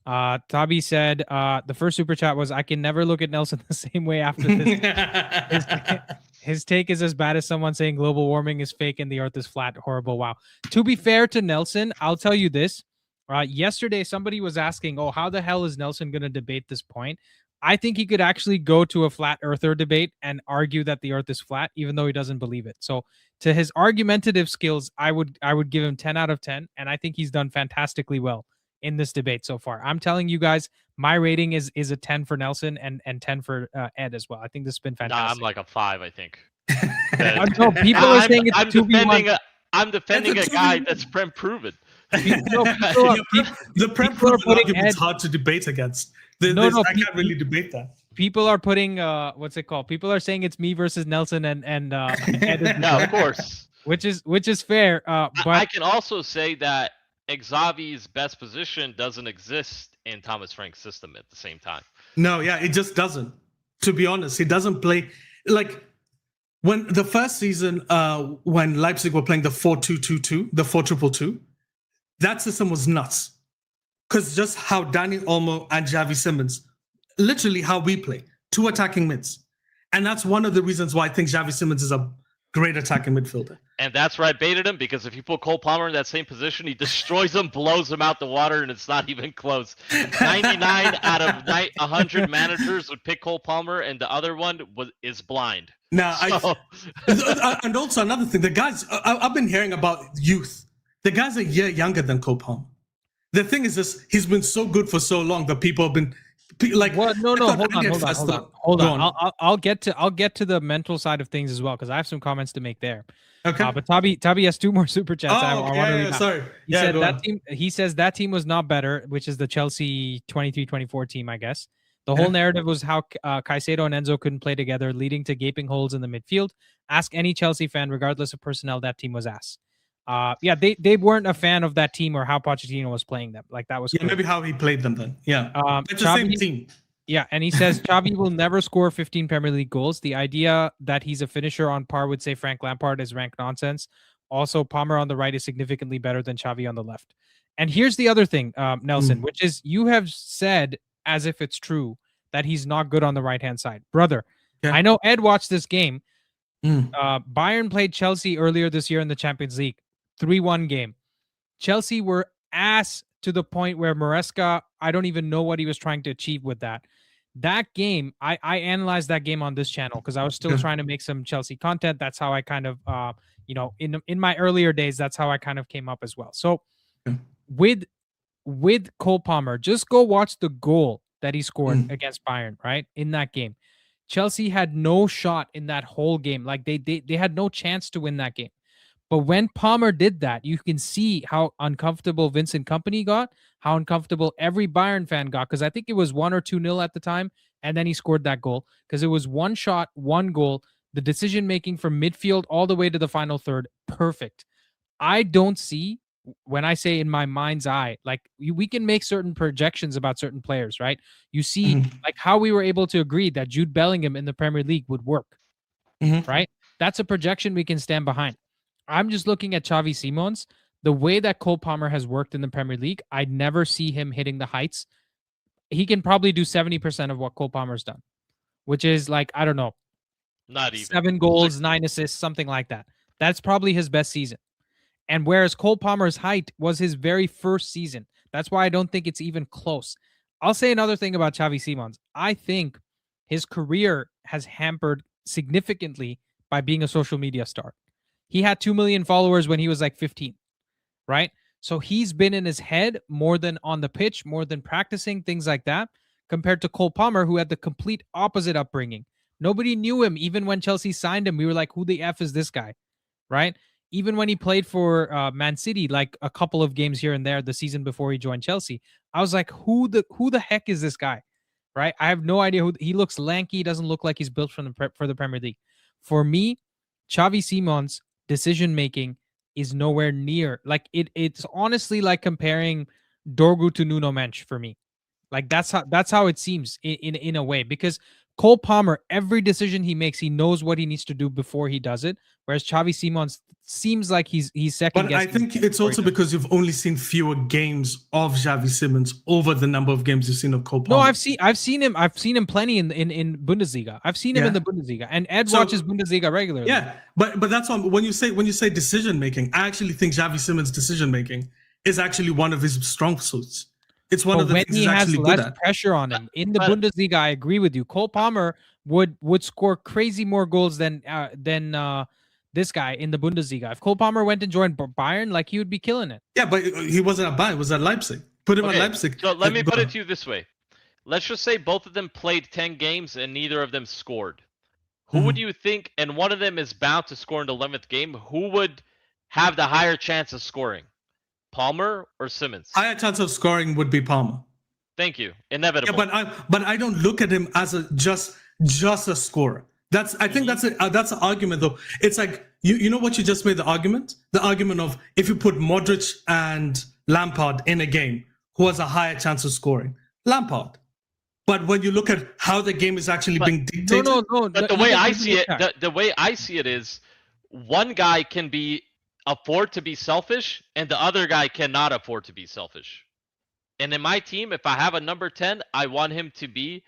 Tabi said the first super chat was, I can never look at Nelson the same way after this. His take is as bad as someone saying global warming is fake and the earth is flat. Horrible. Wow. To be fair to Nelson, I'll tell you this. Yesterday, somebody was asking, how the hell is Nelson going to debate this point? I think he could actually go to a flat earther debate and argue that the earth is flat, even though he doesn't believe it. So to his argumentative skills, I would give him 10 out of 10. And I think he's done fantastically well in this debate so far. I'm telling you guys, my rating is a 10 for Nelson and 10 for Ed as well. I think this has been fantastic. I'm like a 5, I think. No, people are saying it's I'm 2v1. I'm defending a guy that's Prem proven. The Prem proven argument is hard to debate against. I can't really debate that. People are putting what's it called? People are saying it's me versus Nelson and Ed is no, of course. Which is fair. But I can also say that Xavi's best position doesn't exist in Thomas Frank's system at the same time. No, yeah, it just doesn't. To be honest, he doesn't play like when the first season when Leipzig were playing the 4-2-2-2, the 4-2-2-2, that system was nuts. Because just how Dani Olmo and Xavi Simons, literally how we play, 2 attacking mids. And that's one of the reasons why I think Xavi Simons is a great attacking midfielder. And that's where I baited him, because if you put Cole Palmer in that same position, he destroys him, blows him out the water, and it's not even close. 99 out of 100 managers would pick Cole Palmer, and the other one is blind. Now, and also another thing, the guys, I've been hearing about youth. The guy's a year younger than Cole Palmer. The thing is this, he's been so good for so long that people have been Like, what? No, I no, thought hold on, Andy at hold on, first hold on, thought- hold Go on. I'll get to the mental side of things as well because I have some comments to make there. Okay. But Tabi has 2 more super chats. I Oh, want to yeah, read out. sorry. He Yeah, said go that on. team. He says that team was not better, which is the Chelsea 23-24 team, I guess. The whole Yeah. narrative was how Caicedo and Enzo couldn't play together, leading to gaping holes in the midfield. Ask any Chelsea fan, regardless of personnel, that team was ass. Yeah, they weren't a fan of that team or how Pochettino was playing them. Like that was Yeah, clear. maybe how he played them then. Yeah. It's the Xavi- same team. Yeah, and he says Xavi will never score 15 Premier League goals. The idea that he's a finisher on par with, say, Frank Lampard is rank nonsense. Also, Palmer on the right is significantly better than Xavi on the left. And here's the other thing, Nelson, which is you have said, as if it's true, that he's not good on the right-hand side. Brother, Yeah. I know Ed watched this game. Mm. Bayern played Chelsea earlier this year in the Champions League. 3-1 game. Chelsea were ass to the point where Maresca, I don't even know what he was trying to achieve with that. That game, I analyzed that game on this channel because I was still trying to make some Chelsea content. That's how I kind of, in my earlier days, that's how I kind of came up as well. So with Cole Palmer, just go watch the goal that he scored against Bayern, right? In that game. Chelsea had no shot in that whole game. Like they had no chance to win that game. But when Palmer did that, you can see how uncomfortable Vincent Kompany got, how uncomfortable every Bayern fan got, because I think it was 1 or 2-0 at the time, and then he scored that goal, because it was one shot, one goal, the decision-making from midfield all the way to the final third, perfect. I don't see, when I say in my mind's eye, like we can make certain projections about certain players, right? You see like how we were able to agree that Jude Bellingham in the Premier League would work, right? That's a projection we can stand behind. I'm just looking at Xavi Simons. The way that Cole Palmer has worked in the Premier League, I never see him hitting the heights. He can probably do 70% of what Cole Palmer's done, which is like, I don't know, Not even 7 goals, 9 assists, something like that. That's probably his best season. And whereas Cole Palmer's height was his very first season, that's why I don't think it's even close. I'll say another thing about Xavi Simons. I think his career has hampered significantly by being a social media star. He had 2 million followers when he was like 15, right? So he's been in his head more than on the pitch, more than practicing, things like that, compared to Cole Palmer, who had the complete opposite upbringing. Nobody knew him. Even when Chelsea signed him, we were like, who the F is this guy, right? Even when he played for Man City, like a couple of games here and there the season before he joined Chelsea, I was like, who the heck is this guy, right? I have no idea who he looks lanky. He doesn't look like he's built for the Premier League. For me, Xavi Simons' decision-making is nowhere near. Like it's honestly like comparing Dorgu to Nuno Mensch for me. Like that's how it seems in a way, because Cole Palmer, every decision he makes, he knows what he needs to do before he does it. Whereas Xavi Simons seems like he's second guessing. But I think it's also because you've only seen fewer games of Xavi Simons over the number of games you've seen of Cole Palmer. No, I've seen him plenty in Bundesliga. I've seen him in the Bundesliga, and Ed watches Bundesliga regularly. Yeah, but that's when you say decision making, I actually think Xavi Simons' decision making is actually one of his strong suits. It's one of the things he's actually good at. When he has less pressure on him in the Bundesliga, I agree with you. Cole Palmer would score crazy more goals than this guy in the Bundesliga. If Cole Palmer went and joined Bayern, like he would be killing it. Yeah, but he wasn't at Bayern. He was at Leipzig. Put him at Leipzig. So let me put it to you this way. Let's just say both of them played 10 games and neither of them scored. Who would you think, and one of them is bound to score in the 11th game, who would have the higher chance of scoring? Palmer or Simons? Higher chance of scoring would be Palmer. Thank you. Inevitable. Yeah, but I don't look at him as just a scorer. I think that's an argument though. It's like you know what you just made the argument? The argument of if you put Modric and Lampard in a game, who has a higher chance of scoring? Lampard. But when you look at how the game is actually being dictated, no. But the way I see it is one guy can afford to be selfish and the other guy cannot afford to be selfish. And in my team, if I have a number 10, I want him to be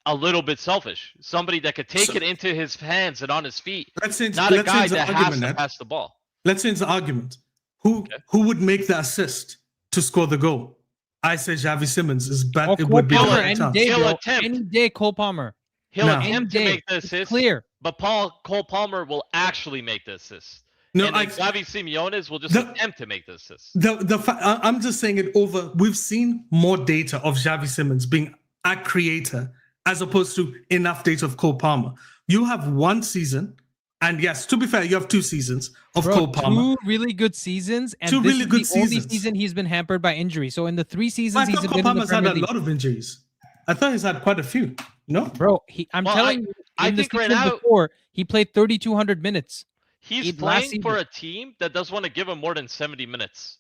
a little bit selfish. Somebody that could take it into his hands and on his feet. Not a guy that has to pass the ball. Let's change the argument. Who would make the assist to score the goal? I say Xavi Simons is better. It would be any day. Cole Palmer. He'll attempt to make the assist. Clear. But Cole Palmer will actually make the assist. No, and Xavi Simons will just attempt to make the assists. I'm just saying it over. We've seen more data of Xavi Simons being a creator as opposed to enough data of Cole Palmer. You have one season, and yes, to be fair, you have 2 seasons of Cole Palmer. 2 really good seasons, and 2 this really is good the seasons. only season he's been hampered by injury. So in the 3 seasons he's Cole been in the Palmer's had Premier a League, lot of injuries. I thought he's had quite a few. No, bro. I'm telling you, I in the think right season now before he played 3,200 minutes. He's playing for a team that doesn't want to give him more than 70 minutes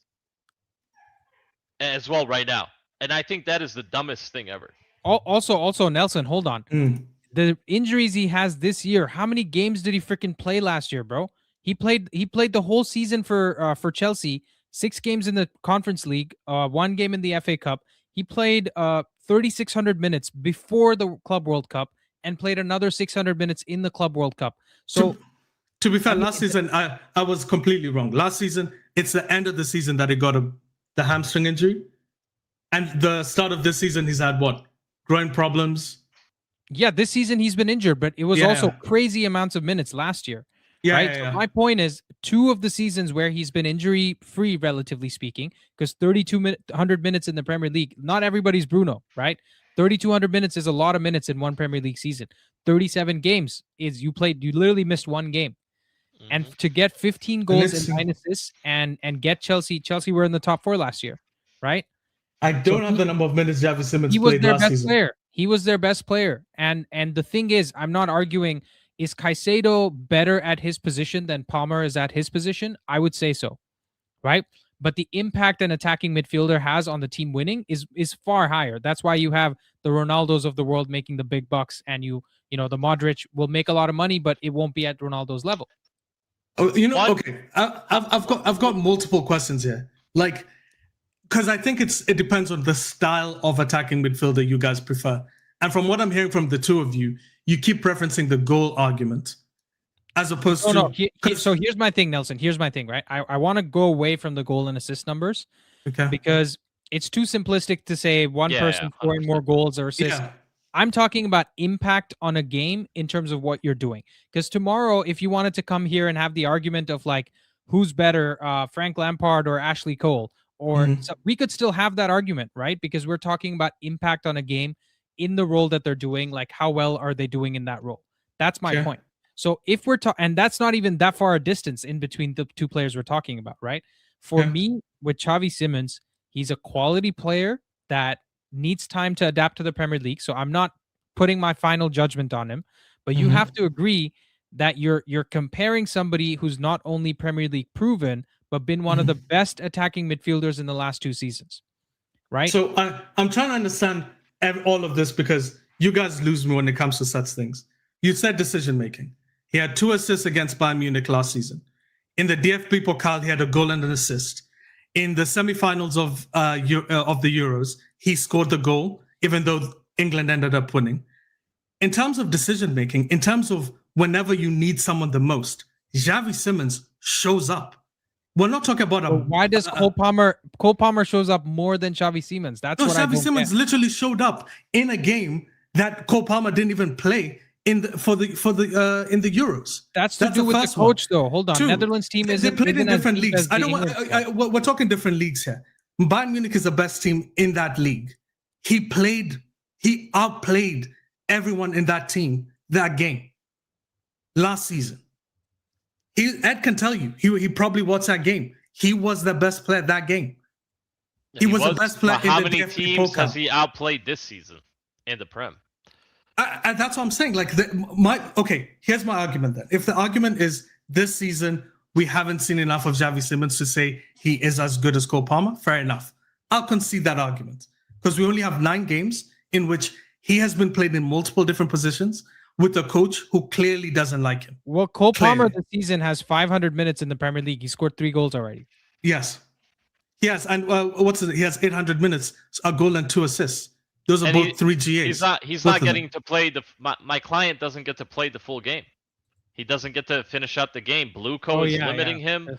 as well right now. And I think that is the dumbest thing ever. Also, Nelson, hold on. The injuries he has this year, how many games did he freaking play last year, bro? He played the whole season for Chelsea, 6 games in the Conference League, 1 game in the FA Cup. He played 3,600 minutes before the Club World Cup and played another 600 minutes in the Club World Cup. So to be fair, last season I was completely wrong. Last season, it's the end of the season that he got the hamstring injury. And the start of this season, he's had what? Groin problems. Yeah, this season he's been injured, but it was also crazy amounts of minutes last year. So my point is 2 of the seasons where he's been injury free, relatively speaking, because 3,200 minutes in the Premier League, not everybody's Bruno, right? 3,200 minutes is a lot of minutes in one Premier League season. 37 games is you literally missed 1 game. And to get 15 goals and 9 assists and get Chelsea were in the top 4 last year, right? I don't have the number of minutes Xavi Simons played last season. He was their best player. He was their best player. And the thing is, I'm not arguing, is Caicedo better at his position than Palmer is at his position? I would say so, right? But the impact an attacking midfielder has on the team winning is far higher. That's why you have the Ronaldos of the world making the big bucks, and you know the Modric will make a lot of money, but it won't be at Ronaldo's level. Oh, okay. I've got multiple questions here. Like, because I think it depends on the style of attacking midfielder you guys prefer. And from what I'm hearing from the 2 of you, you keep preferencing the goal argument as opposed to. No. So here's my thing, Nelson. Here's my thing, right? I want to go away from the goal and assist numbers, because it's too simplistic to say one person scoring more goals or assists. Yeah. I'm talking about impact on a game in terms of what you're doing. Because tomorrow, if you wanted to come here and have the argument of like, who's better, Frank Lampard or Ashley Cole, or so we could still have that argument, right? Because we're talking about impact on a game in the role that they're doing, like how well are they doing in that role? That's my point. So if we're talking, and that's not even that far a distance in between the 2 players we're talking about, right? For me, with Xavi Simons, he's a quality player that needs time to adapt to the Premier League. So I'm not putting my final judgment on him, but you have to agree that you're comparing somebody who's not only Premier League proven, but been one of the best attacking midfielders in the last 2 seasons, right? So I'm trying to understand all of this, because you guys lose me when it comes to such things. You said decision making. He had 2 assists against Bayern Munich last season. In the DFB Pokal, he had a goal and an assist. In the semifinals of the Euros, he scored the goal, even though England ended up winning. In terms of decision making, in terms of whenever you need someone the most, Xavi Simons shows up. We're not talking about why does Cole Palmer shows up more than Xavi Simons? That's what Xavi Simons literally showed up in a game that Cole Palmer didn't even play in the Euros. That's to do with the coach, though. Hold on, 2, Netherlands team they played in different leagues. We're talking different leagues here. Bayern Munich is the best team in that league. He outplayed everyone in that team that game last season. Ed can tell you, he probably watched that game. He was the best player that game. He was the best player in the How many teams has he outplayed this season in the Prem? And that's what I'm saying. Like, here's my argument then. If the argument is this season we haven't seen enough of Xavi Simons to say he is as good as Cole Palmer, fair enough. I'll concede that argument, because we only have 9 games in which he has been played in multiple different positions with a coach who clearly doesn't like him. Well, Cole Palmer this season has 500 minutes in the Premier League. He scored 3 goals already. Yes. Yes, and he has 800 minutes, a goal and 2 assists. Those are both 3 GAs. He's not getting to play my client doesn't get to play the full game. He doesn't get to finish out the game. Blueco is limiting him.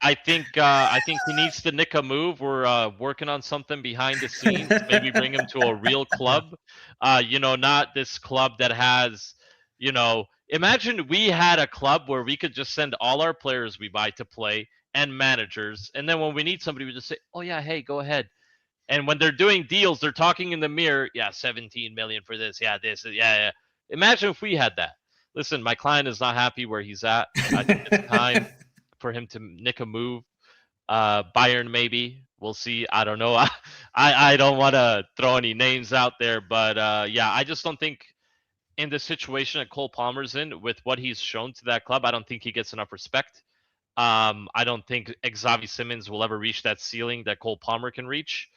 I think he needs to nick a move. We're working on something behind the scenes. Maybe bring him to a real club. Not this club that has, Imagine we had a club where we could just send all our players we buy to play and managers, and then when we need somebody, we just say, "Oh yeah, hey, go ahead." And when they're doing deals, they're talking in the mirror. Yeah, 17 million for this. Yeah, this. Yeah. Imagine if we had that. Listen, my client is not happy where he's at. I think it's time for him to nick a move. Bayern maybe. We'll see. I don't know. I don't want to throw any names out there, but yeah, I just don't think in the situation that Cole Palmer's in with what he's shown to that club, I don't think he gets enough respect. I don't think Xavi Simons will ever reach that ceiling that Cole Palmer can reach.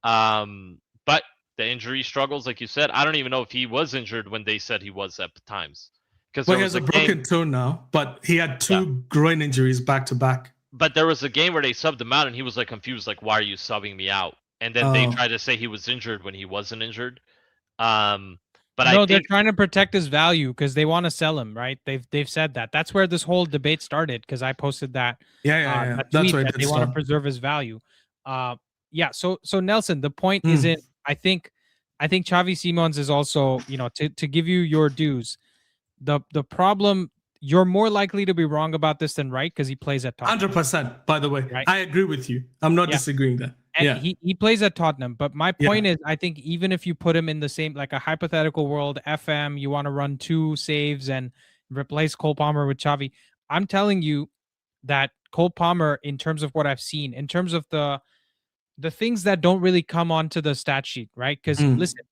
But the injury struggles, like you said, I don't even know if he was injured when they said he was at times. Because he has a broken toe now, but he had two groin injuries back to back. But there was a game where they subbed him out, and he was like confused, like, "Why are you subbing me out?" And then they tried to say he was injured when he wasn't injured. But no, they're trying to protect his value because they want to sell him, right? They've said that. That's where this whole debate started because I posted that. Yeah. That's why they want to preserve his value. Yeah. So Nelson, the point is in. I think Xavi Simons is also, to give you your dues. The problem, you're more likely to be wrong about this than right because he plays at Tottenham. 100%. By the way, right? I agree with you. I'm not disagreeing there. And he plays at Tottenham, but my point is, I think even if you put him in the same, like a hypothetical world, FM, you want to run 2 saves and replace Cole Palmer with Xavi. I'm telling you that Cole Palmer, in terms of what I've seen, in terms of the things that don't really come onto the stat sheet, right? Because listen,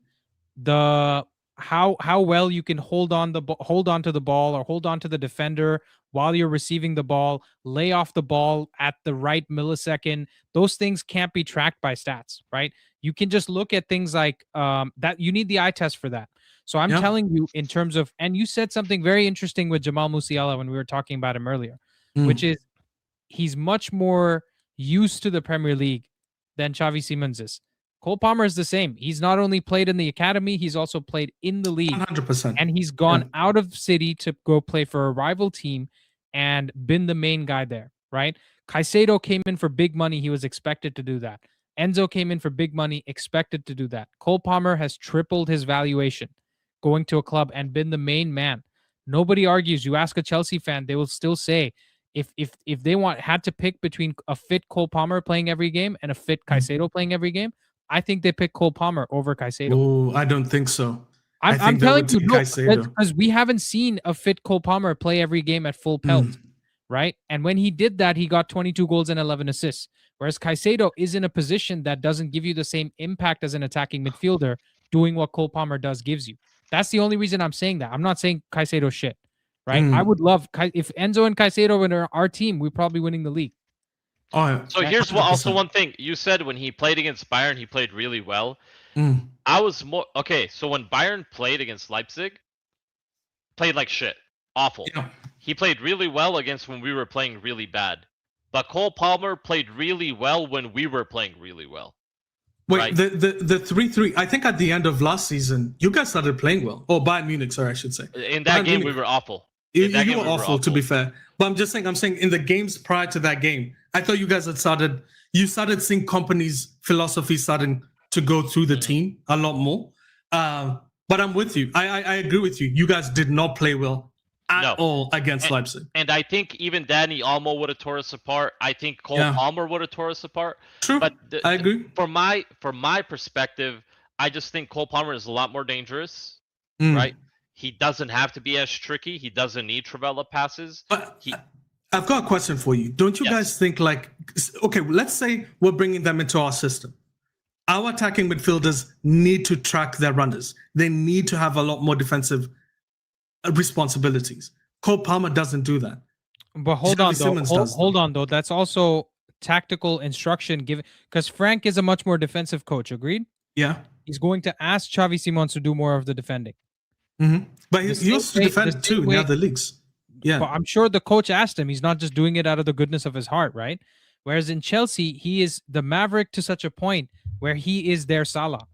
how well you can hold on to the ball or hold on to the defender while you're receiving the ball, lay off the ball at the right millisecond. Those things can't be tracked by stats, right? You can just look at things like that. You need the eye test for that. So I'm telling you, in terms of, and you said something very interesting with Jamal Mousiala when we were talking about him earlier, which is he's much more used to the Premier League than Xavi Simons is. Cole Palmer is the same. He's not only played in the academy, he's also played in the league. 100%. And he's gone out of City to go play for a rival team and been the main guy there, right? Caicedo came in for big money. He was expected to do that. Enzo came in for big money, expected to do that. Cole Palmer has tripled his valuation going to a club and been the main man. Nobody argues. You ask a Chelsea fan, they will still say, if they had to pick between a fit Cole Palmer playing every game and a fit Caicedo playing every game, I think they pick Cole Palmer over Caicedo. Oh, I don't think so. I'm telling you, because we haven't seen a fit Cole Palmer play every game at full pelt, right? And when he did that, he got 22 goals and 11 assists. Whereas Caicedo is in a position that doesn't give you the same impact as an attacking midfielder doing what Cole Palmer gives you. That's the only reason I'm saying that. I'm not saying Caicedo shit, right? I would love, if Enzo and Caicedo were our team, we're probably winning the league. So here's also one thing. You said when he played against Bayern, he played really well. I was more so when Bayern played against Leipzig, played like shit. Awful. Yeah. He played really well against when we were playing really bad. But Cole Palmer played really well when we were playing really well. Wait, right? the 3-3, I think at the end of last season, you guys started playing well. Oh, Bayern Munich, sorry, I should say. In that game, we were awful. You were awful, to be fair. But I'm saying in the games prior to that game, I thought you guys started seeing company's philosophy starting to go through the team a lot more. But I'm with you. I agree with you. You guys did not play well at all against Leipzig. And I think even Danny Olmo would have tore us apart. I think Cole Palmer would have tore us apart. True. But I agree. From my perspective, I just think Cole Palmer is a lot more dangerous, right? He doesn't have to be as tricky. He doesn't need Trivela passes. But I've got a question for you. Don't you guys think okay, let's say we're bringing them into our system. Our attacking midfielders need to track their runners. They need to have a lot more defensive responsibilities. Cole Palmer doesn't do that. But hold on though. That's also tactical instruction given because Frank is a much more defensive coach. Agreed? Yeah. He's going to ask Xavi Simons to do more of the defending. But he used to defend too in the other leagues. Yeah. But I'm sure the coach asked him. He's not just doing it out of the goodness of his heart, right? Whereas in Chelsea, he is the Maverick to such a point where he is their Salah,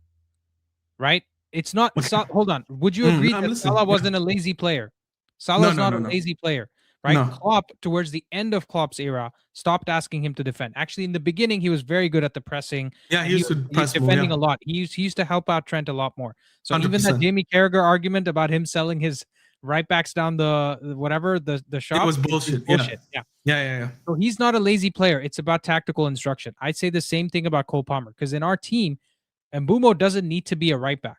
right? It's not. Hold on. Would you agree that Salah wasn't a lazy player? Salah's not a lazy player, right? No. Klopp, towards the end of Klopp's era, stopped asking him to defend. Actually, in the beginning, he was very good at the pressing. Yeah, he used to press defending a lot. He used to help out Trent a lot more. So 100%. Even that Jamie Carragher argument about him selling his right backs down the whatever the shop. It was bullshit. Yeah. Yeah. So he's not a lazy player. It's about tactical instruction. I'd say the same thing about Cole Palmer because in our team, Mbeumo doesn't need to be a right back.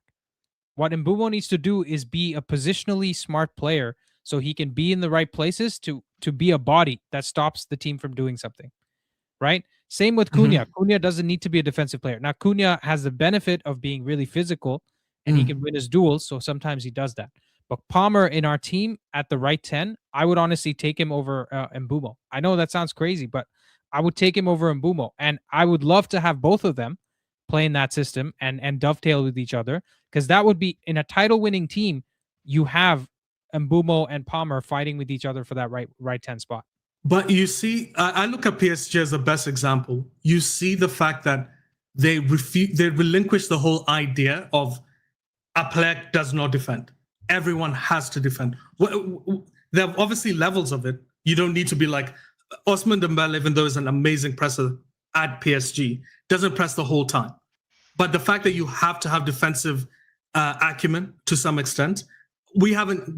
What Mbeumo needs to do is be a positionally smart player so he can be in the right places to be a body that stops the team from doing something. Right? Same with Cunha. Cunha doesn't need to be a defensive player. Now, Cunha has the benefit of being really physical and he can win his duels, so sometimes he does that. But Palmer in our team at the right 10, I would honestly take him over Mbeumo. I know that sounds crazy, but I would take him over Mbeumo. And I would love to have both of them play in that system and dovetail with each other because that would be, in a title-winning team, you have Mbeumo and Palmer fighting with each other for that right 10 spot. But you see, I look at PSG as the best example. You see the fact that they relinquish the whole idea of a player does not defend. Everyone has to defend. There are obviously levels of it. You don't need to be like Ousmane Dembele, even though he's an amazing presser at PSG, doesn't press the whole time. But the fact that you have to have defensive acumen to some extent, we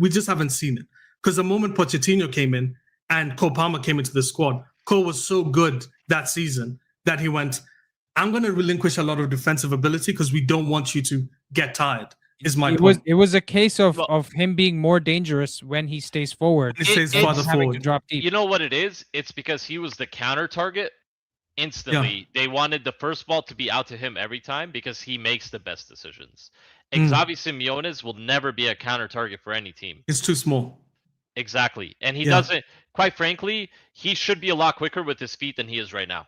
just haven't seen it. Because the moment Pochettino came in, and Cole Palmer came into the squad, Cole was so good that season that he went, I'm going to relinquish a lot of defensive ability because we don't want you to get tired, is my point. It was a case of him being more dangerous when he stays forward. He stays farther forward. To drop deep. You know what it is? It's because he was the counter target. Instantly, they wanted the first ball to be out to him every time because he makes the best decisions. Xavi Simons will never be a counter target for any team. It's too small. Exactly. And he doesn't, quite frankly, he should be a lot quicker with his feet than he is right now.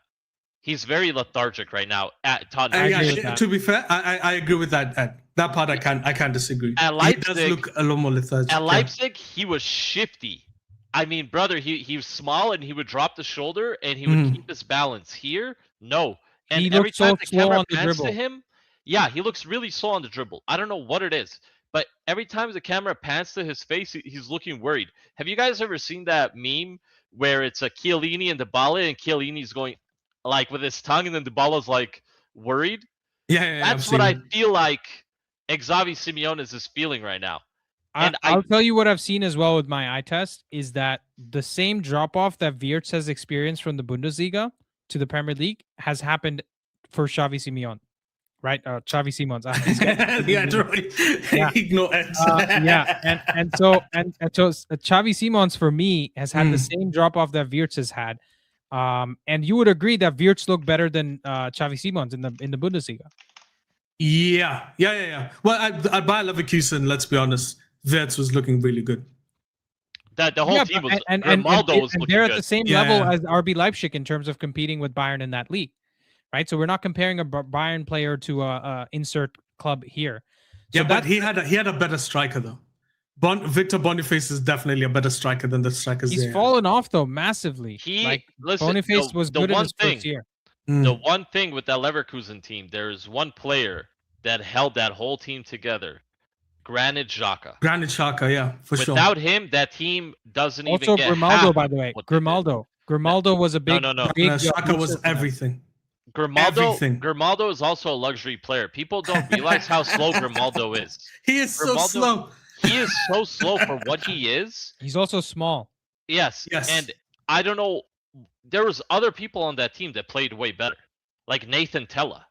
He's very lethargic right now at Tottenham. To be fair, I agree with that. That part I can't disagree. At Leipzig, he does look a lot more lethargic. At Leipzig, he was shifty. I mean, brother, he was small and he would drop the shoulder and he would keep his balance. Here, no. And he every time so the camera pans dribble. to him, he looks really slow on the dribble. I don't know what it is. But every time the camera pans to his face, he's looking worried. Have you guys ever seen that meme where it's a Chiellini and Dybala, and Chiellini's going like with his tongue, and then Dybala's like worried? Yeah, that's what I feel like Xavi Simons is feeling right now. I'll tell you what I've seen as well with my eye test is that the same drop off that Wirtz has experienced from the Bundesliga to the Premier League has happened for Xavi Simons. Right, Xavi Simons. Ignore it. And so Xavi Simons for me has had the same drop off that Wirtz has had, and you would agree that Wirtz looked better than Xavi Simons in the Bundesliga. Yeah. Well, at Bayer Leverkusen, let's be honest, Wirtz was looking really good. The whole team was. Ronaldo was looking they're good. At the same level as RB Leipzig in terms of competing with Bayern in that league. Right, so we're not comparing a Bayern player to a insert club here. So but he had a better striker though. Victor Boniface is definitely a better striker than the strikers. He's fallen off though massively. Boniface was good in his first year. The one thing with that Leverkusen team, there's one player that held that whole team together. Granit Xhaka. For sure. Without him, that team doesn't also even get Grimaldo, by the way. Grimaldo was a big. No. Xhaka was everything. Grimaldo is also a luxury player. People don't realize how slow Grimaldo is. He is so slow. He is so slow for what he is. He's also small. Yes. And I don't know. There was other people on that team that played way better, like Nathan Tella.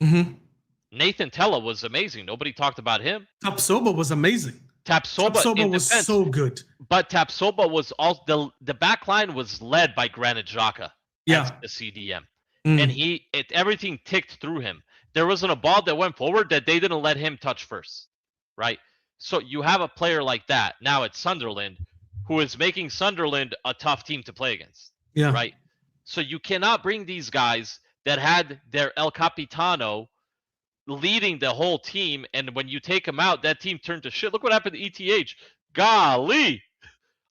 Nathan Tella was amazing. Nobody talked about him. Tapsoba was amazing. Tapsoba was so good. But Tapsoba was all the back line was led by Granit Xhaka. As the CDM. And everything ticked through him. There wasn't a ball that went forward that they didn't let him touch first, right? So you have a player like that now at Sunderland, who is making Sunderland a tough team to play against, right? So you cannot bring these guys that had their El Capitano leading the whole team, and when you take them out, that team turned to shit. Look what happened to ETH. Golly,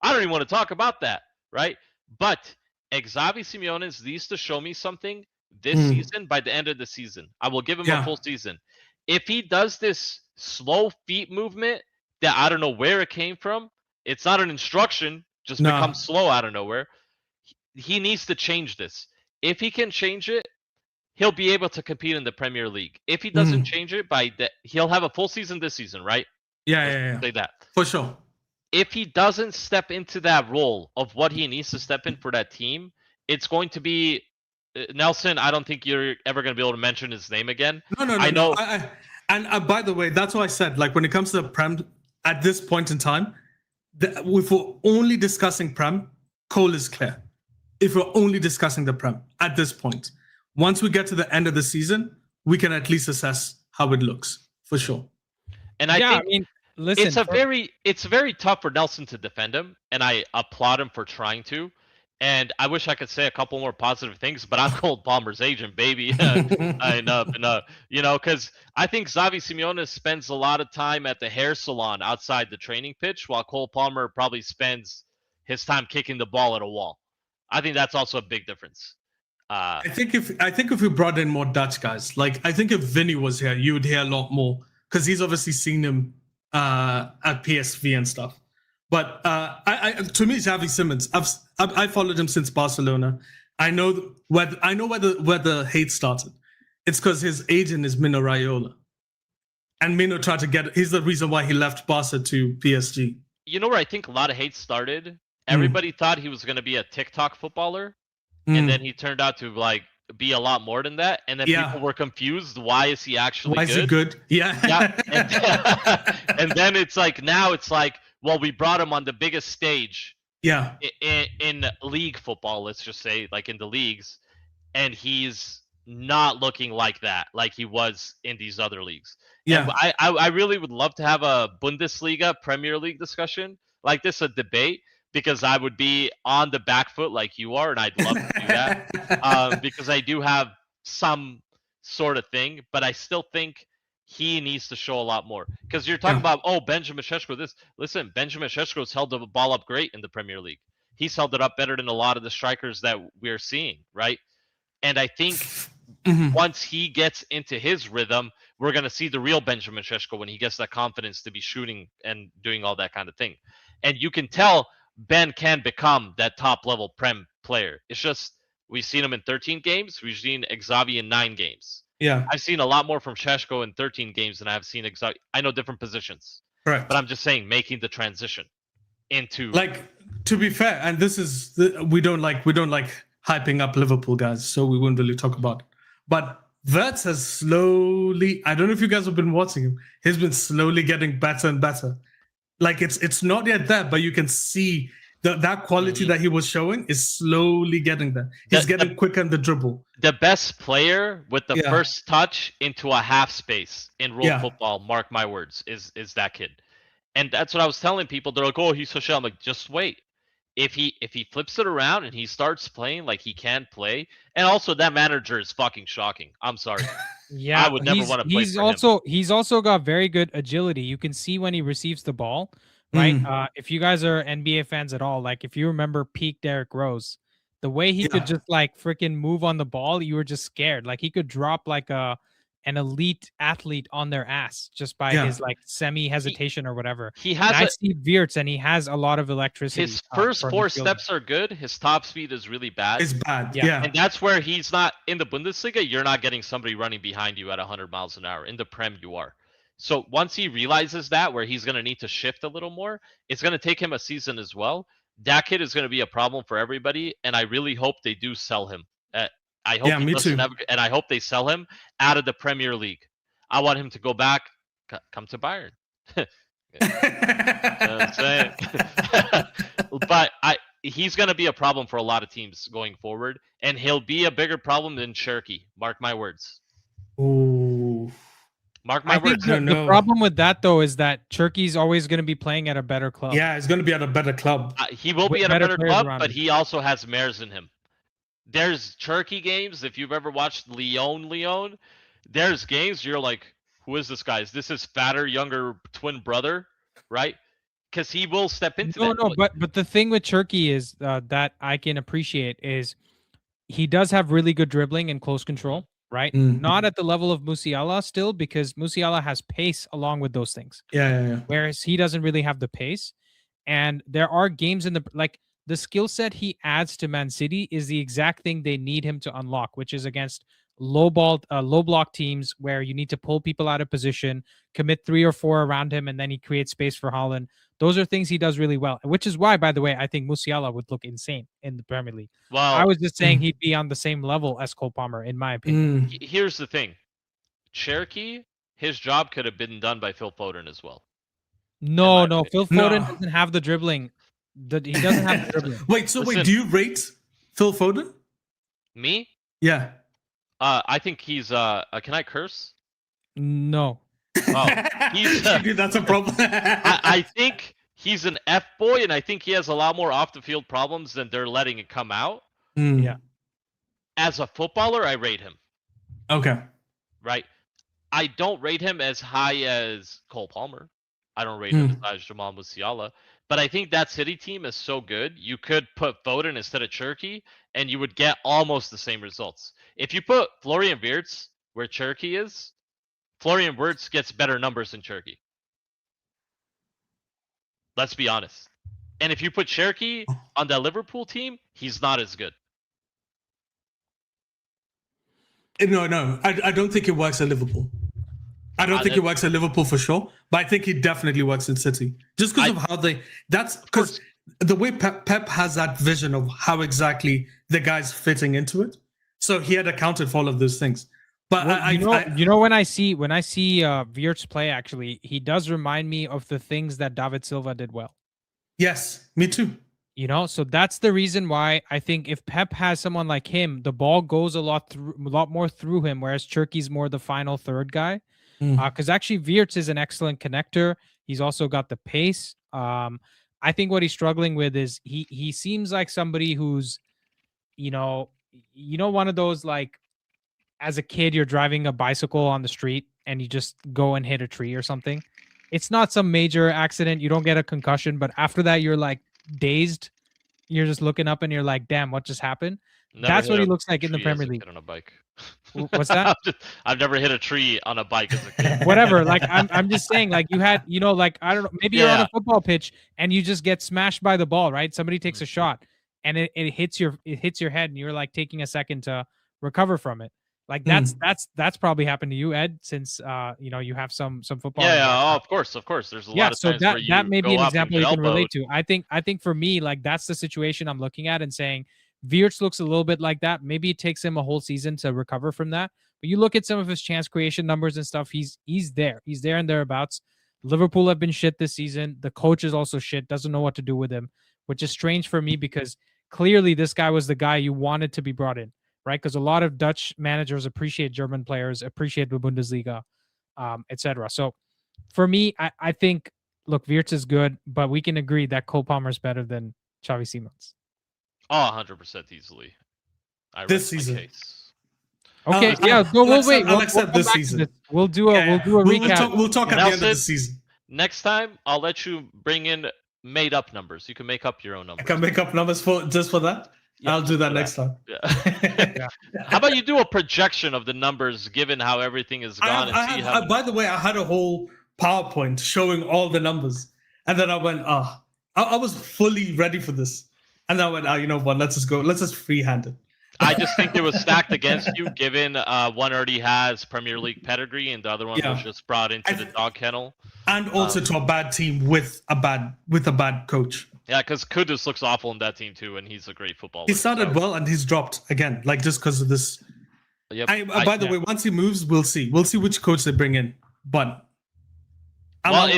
I don't even want to talk about that, right? But Xavi Simons needs to show me something this season by the end of the season. I will give him a full season. If he does this slow feet movement that I don't know where it came from, it's not an instruction, just becomes slow out of nowhere. He needs to change this. If he can change it, he'll be able to compete in the Premier League. If he doesn't change it, he'll have a full season this season, right? Yeah. Say that. For sure. if he doesn't step into that role of what he needs to step in for that team, it's going to be Nelson. I don't think you're ever going to be able to mention his name again. No. I know. And by the way, that's why I said, like, when it comes to the Prem, at this point in time, if we're only discussing Prem, Cole is clear. If we're only discussing the Prem at this point, once we get to the end of the season, we can at least assess how it looks for sure. And I mean, listen, it's very tough for Nelson to defend him, and I applaud him for trying to. And I wish I could say a couple more positive things, but I'm Cole Palmer's agent, baby. I know, you know, because I think Xavi Simons spends a lot of time at the hair salon outside the training pitch, while Cole Palmer probably spends his time kicking the ball at a wall. I think that's also a big difference. I think if we brought in more Dutch guys, like I think if Vinny was here, you would hear a lot more because he's obviously seen him at PSV and stuff. But to me, Xavi Simons, I followed him since Barcelona. I know where the hate started. It's because his agent is Mino Raiola, and Mino tried to get. He's the reason why he left Barca to PSG. You know where I think a lot of hate started? Everybody thought he was going to be a TikTok footballer, and then he turned out to like be a lot more than that. And then people were confused. Why is he actually good? Why is he good? Yeah. And then it's like now it's like, well, we brought him on the biggest stage. Yeah. In league football, let's just say, like in the leagues, and he's not looking like that, like he was in these other leagues. Yeah. And I really would love to have a Bundesliga, Premier League discussion like this, a debate, because I would be on the back foot like you are, and I'd love to do that because I do have some sort of thing, but I still think he needs to show a lot more. Because you're talking about, Benjamin Šeško, listen, Benjamin Šeško's held the ball up great in the Premier League. He's held it up better than a lot of the strikers that we're seeing, right? And I think once he gets into his rhythm, we're going to see the real Benjamin Šeško when he gets that confidence to be shooting and doing all that kind of thing. And you can tell Ben can become that top-level Prem player. It's just we've seen him in 13 games. We've seen Xavi in 9 games. Yeah, I've seen a lot more from Šeško in 13 games than I've seen Xavi. I know different positions, correct, but I'm just saying making the transition into, like, to be fair, and this is we don't like hyping up Liverpool guys, so we wouldn't really talk about it. But Wirtz has slowly, I don't know if you guys have been watching him, he's been slowly getting better and better. Like it's not yet there, but you can see that quality that he was showing is slowly getting there. He's getting quicker in the dribble. The best player with the first touch into a half space in real football, mark my words, is that kid. And that's what I was telling people. They're like, oh, he's so shy. I'm like, just wait. If he flips it around and he starts playing like he can play, and also that manager is fucking shocking. I'm sorry. Yeah, I would never want to play for him. He's also got very good agility. You can see when he receives the ball, right? If you guys are NBA fans at all, like if you remember peak Derrick Rose, the way he could just like freaking move on the ball, you were just scared. Like he could drop like an elite athlete on their ass just by his like semi-hesitation or whatever. I see Wirtz, and he has a lot of electricity. His first 4 steps are good. His top speed is really bad. It's bad, yeah. And that's where he's not in the Bundesliga. You're not getting somebody running behind you at 100 miles an hour. In the Prem, you are. So once he realizes that, where he's going to need to shift a little more, it's going to take him a season as well. That kid is going to be a problem for everybody, and I really hope they do sell him. I hope me too. And I hope they sell him out of the Premier League. I want him to go back, come to Bayern. You know what I'm saying? But he's going to be a problem for a lot of teams going forward, and he'll be a bigger problem than Cherky. Mark my words. Ooh. Mark my words. The problem with that, though, is that Cherky's always going to be playing at a better club. Yeah, he's going to be at a better club. He will be at a better club, but he also has mares in him. There's Cherky games. If you've ever watched Lyon, there's games you're like, who is this guy? Is this his fatter, younger twin brother? Right? Because he will step into that. No, but the thing with Cherky is that I can appreciate is he does have really good dribbling and close control, right? Not at the level of Mousiala still, because Mousiala has pace along with those things. Yeah. Whereas he doesn't really have the pace. And there are games in the skill set he adds to Man City is the exact thing they need him to unlock, which is against low block teams where you need to pull people out of position, commit 3 or 4 around him, and then he creates space for Haaland. Those are things he does really well, which is why, by the way, I think Mousiala would look insane in the Premier League. Well, I was just saying he'd be on the same level as Cole Palmer, in my opinion. Here's the thing. Cherokee, his job could have been done by Phil Foden as well. No, Phil Foden No. doesn't have the dribbling. He doesn't have the dribbling. Wait, do you rate Phil Foden? Me? Yeah. I think he's can I curse? No. Oh, he's that's a problem. I think he's an F boy, and I think he has a lot more off the field problems than they're letting it come out. Yeah. As a footballer, I rate him. Okay. Right. I don't rate him as high as Cole Palmer. I don't rate him as high as Jamal Musiala. But I think that City team is so good, you could put Foden instead of Cherokee, and you would get almost the same results. If you put Florian Wirtz where Cherokee is, Florian Wirtz gets better numbers than Cherokee. Let's be honest. And if you put Cherokee on that Liverpool team, he's not as good. No. I don't think it works at Liverpool. I don't think it works at Liverpool for sure, but I think it definitely works in City. Just because of how that's because the way Pep has that vision of how exactly the guy's fitting into it. So he had accounted for all of those things. But well, when I see Wirtz play, actually, he does remind me of the things that David Silva did well. Yes, me too. So that's the reason why I think if Pep has someone like him, the ball goes a lot more through him, whereas Cherokie's more the final third guy. Because actually Wirtz is an excellent connector. He's also got the pace. I think what he's struggling with is he seems like somebody who's, one of those, like, as a kid, you're driving a bicycle on the street and you just go and hit a tree or something. It's not some major accident. You don't get a concussion, but after that, you're like dazed. You're just looking up and you're like, damn, what just happened? That's what he looks like in the Premier League. On a bike. What's that? I've never hit a tree on a bike as a kid. Whatever. Like I'm just saying, like you had, like, I don't know, maybe you're on a football pitch and you just get smashed by the ball, right? Somebody takes a shot and it hits your head and you're like taking a second to recover from it. Like that's probably happened to you, Ed, since you have some football. Yeah, of course. There's a lot of times where you that may be go an up example and you get can relate elbowed. to. I think for me, like, that's the situation I'm looking at and saying Wirtz looks a little bit like that. Maybe it takes him a whole season to recover from that. But you look at some of his chance creation numbers and stuff, he's there. He's there and thereabouts. Liverpool have been shit this season. The coach is also shit, doesn't know what to do with him, which is strange for me because clearly this guy was the guy you wanted to be brought in, right? Because a lot of Dutch managers appreciate German players, appreciate the Bundesliga, etc. So for me, I think, look, Wirtz is good, but we can agree that Cole Palmer is better than Xavi Simons. Oh, 100% easily. This season. Okay, we'll wait. I'll accept this season. We'll do a recap. We'll talk at the end of the season. Next time, I'll let you bring in made up numbers. You can make up your own numbers. I can make up numbers just for that. Yeah, I'll do that next time. Yeah. How about you do a projection of the numbers given how everything is gone? By the way, I had a whole PowerPoint showing all the numbers, and then I went, I was fully ready for this, and then I went, you know what? Let's just freehand it. I just think it was stacked against you, given one already has Premier League pedigree, and the other one was just brought into the dog kennel, and also to a bad team with a bad coach. Yeah, because Kudus looks awful in that team too, and he's a great footballer. He started well, and he's dropped again, like just because of this. Yep. By the way, once he moves, we'll see which coach they bring in. But I'm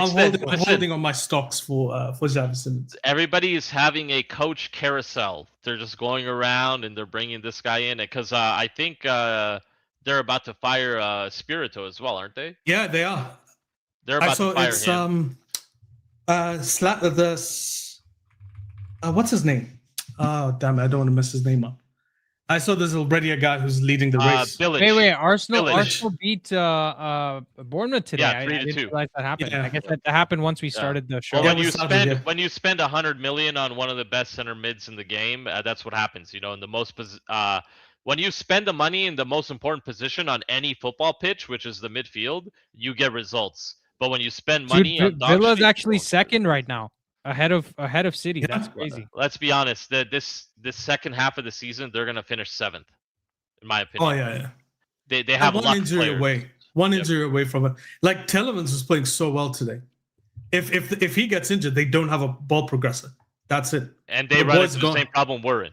holding on my stocks for Xavi Simons. Everybody is having a coach carousel. They're just going around and they're bringing this guy in because I think they're about to fire Spirito as well, aren't they? Yeah, they are. They're about to fire him. What's his name? Oh, damn it. I don't want to mess his name up. I saw there's already a guy who's leading the race. Wait, Arsenal beat Bournemouth today. Yeah, 3-2. I didn't realize that happened. Yeah. I guess that happened once we started the show. Well, when you spend 100 million on one of the best center mids in the game, that's what happens. In the most when you spend the money in the most important position on any football pitch, which is the midfield, you get results. But when you spend money on Villa's actually second right now. Ahead of City. Yeah. That's crazy. Let's be honest. This second half of the season, they're gonna finish 7th, in my opinion. Oh yeah. They have one injury away. One injury away from it. Like Telemans was playing so well today. If he gets injured, they don't have a ball progressor. That's it. And they The run boy's into the gone. same problem we're in.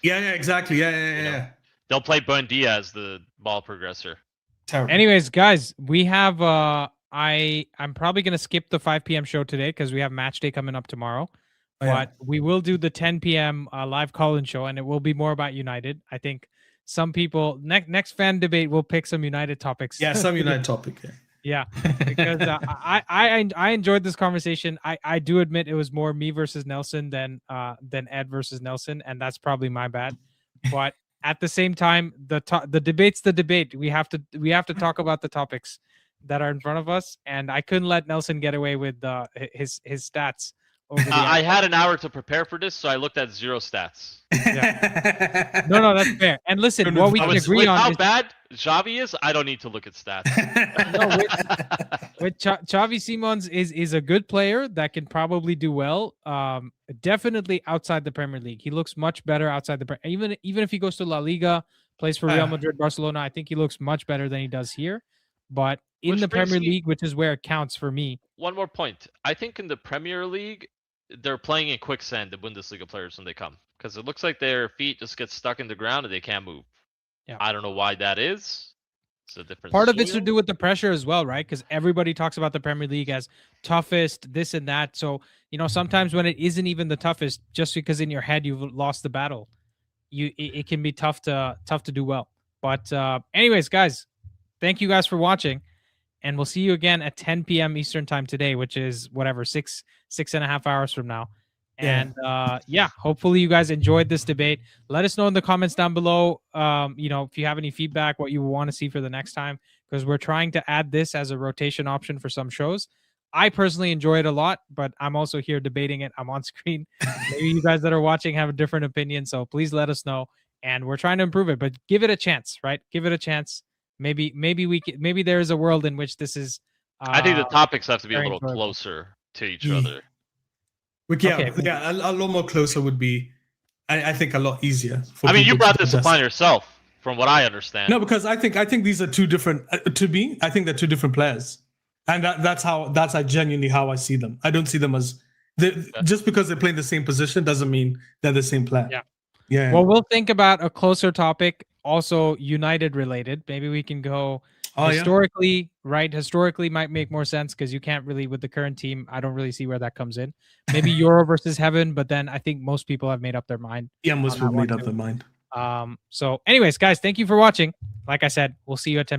Yeah, exactly. Yeah. You know. They'll play Buendia as the ball progressor. Terrible. Anyways, guys, we have I'm probably gonna skip the 5 p.m. show today because we have match day coming up tomorrow. Oh, yeah. But we will do the 10 p.m. Live call-in show, and it will be more about United. I think some people next fan debate will pick some United topics. Yeah, some United topic. Yeah, because I enjoyed this conversation. I do admit it was more me versus Nelson than Ed versus Nelson, and that's probably my bad. But at the same time, the debate's the debate. We have to talk about the topics that are in front of us, and I couldn't let Nelson get away with his stats. I had an hour to prepare for this, so I looked at 0 stats. Yeah. No, that's fair. And listen, what we can agree with on how is bad Xavi is, I don't need to look at stats. with Xavi Simons is a good player that can probably do well. Definitely outside the Premier League, he looks much better outside the even if he goes to La Liga, plays for Real Madrid, Barcelona. I think he looks much better than he does here. But in the Premier League, which is where it counts for me. One more point. I think in the Premier League, they're playing in quicksand, the Bundesliga players, when they come. Because it looks like their feet just get stuck in the ground and they can't move. Yeah. I don't know why that is. It's a different Part of it's to do with the pressure as well, right? Because everybody talks about the Premier League as toughest, this and that. So, sometimes when it isn't even the toughest, just because in your head you've lost the battle, it can be tough to do well. But anyways, guys, thank you guys for watching. And we'll see you again at 10 p.m. Eastern time today, which is whatever, 6.5 hours from now. And hopefully you guys enjoyed this debate. Let us know in the comments down below, if you have any feedback, what you want to see for the next time, because we're trying to add this as a rotation option for some shows. I personally enjoy it a lot, but I'm also here debating it. I'm on screen. Maybe you guys that are watching have a different opinion, so please let us know. And we're trying to improve it, but give it a chance, right? Give it a chance. Maybe there is a world in which this is. I think the topics have to be a little closer to each other. A lot more closer would be, I think, a lot easier. You brought this upon yourself, from what I understand. No, because I think these are two different. To me, I think they're two different players, and that's genuinely how I see them. I don't see them as just because they're playing the same position doesn't mean they're the same player. Yeah. Well, we'll think about a closer topic, also United related. Maybe we can go historically, right? Historically might make more sense because you can't really, with the current team, I don't really see where that comes in. Maybe Euro versus Heaven, but then I think most people have made up their mind. Yeah, most people made up their mind. So anyways, guys, thank you for watching. Like I said, we'll see you at 10.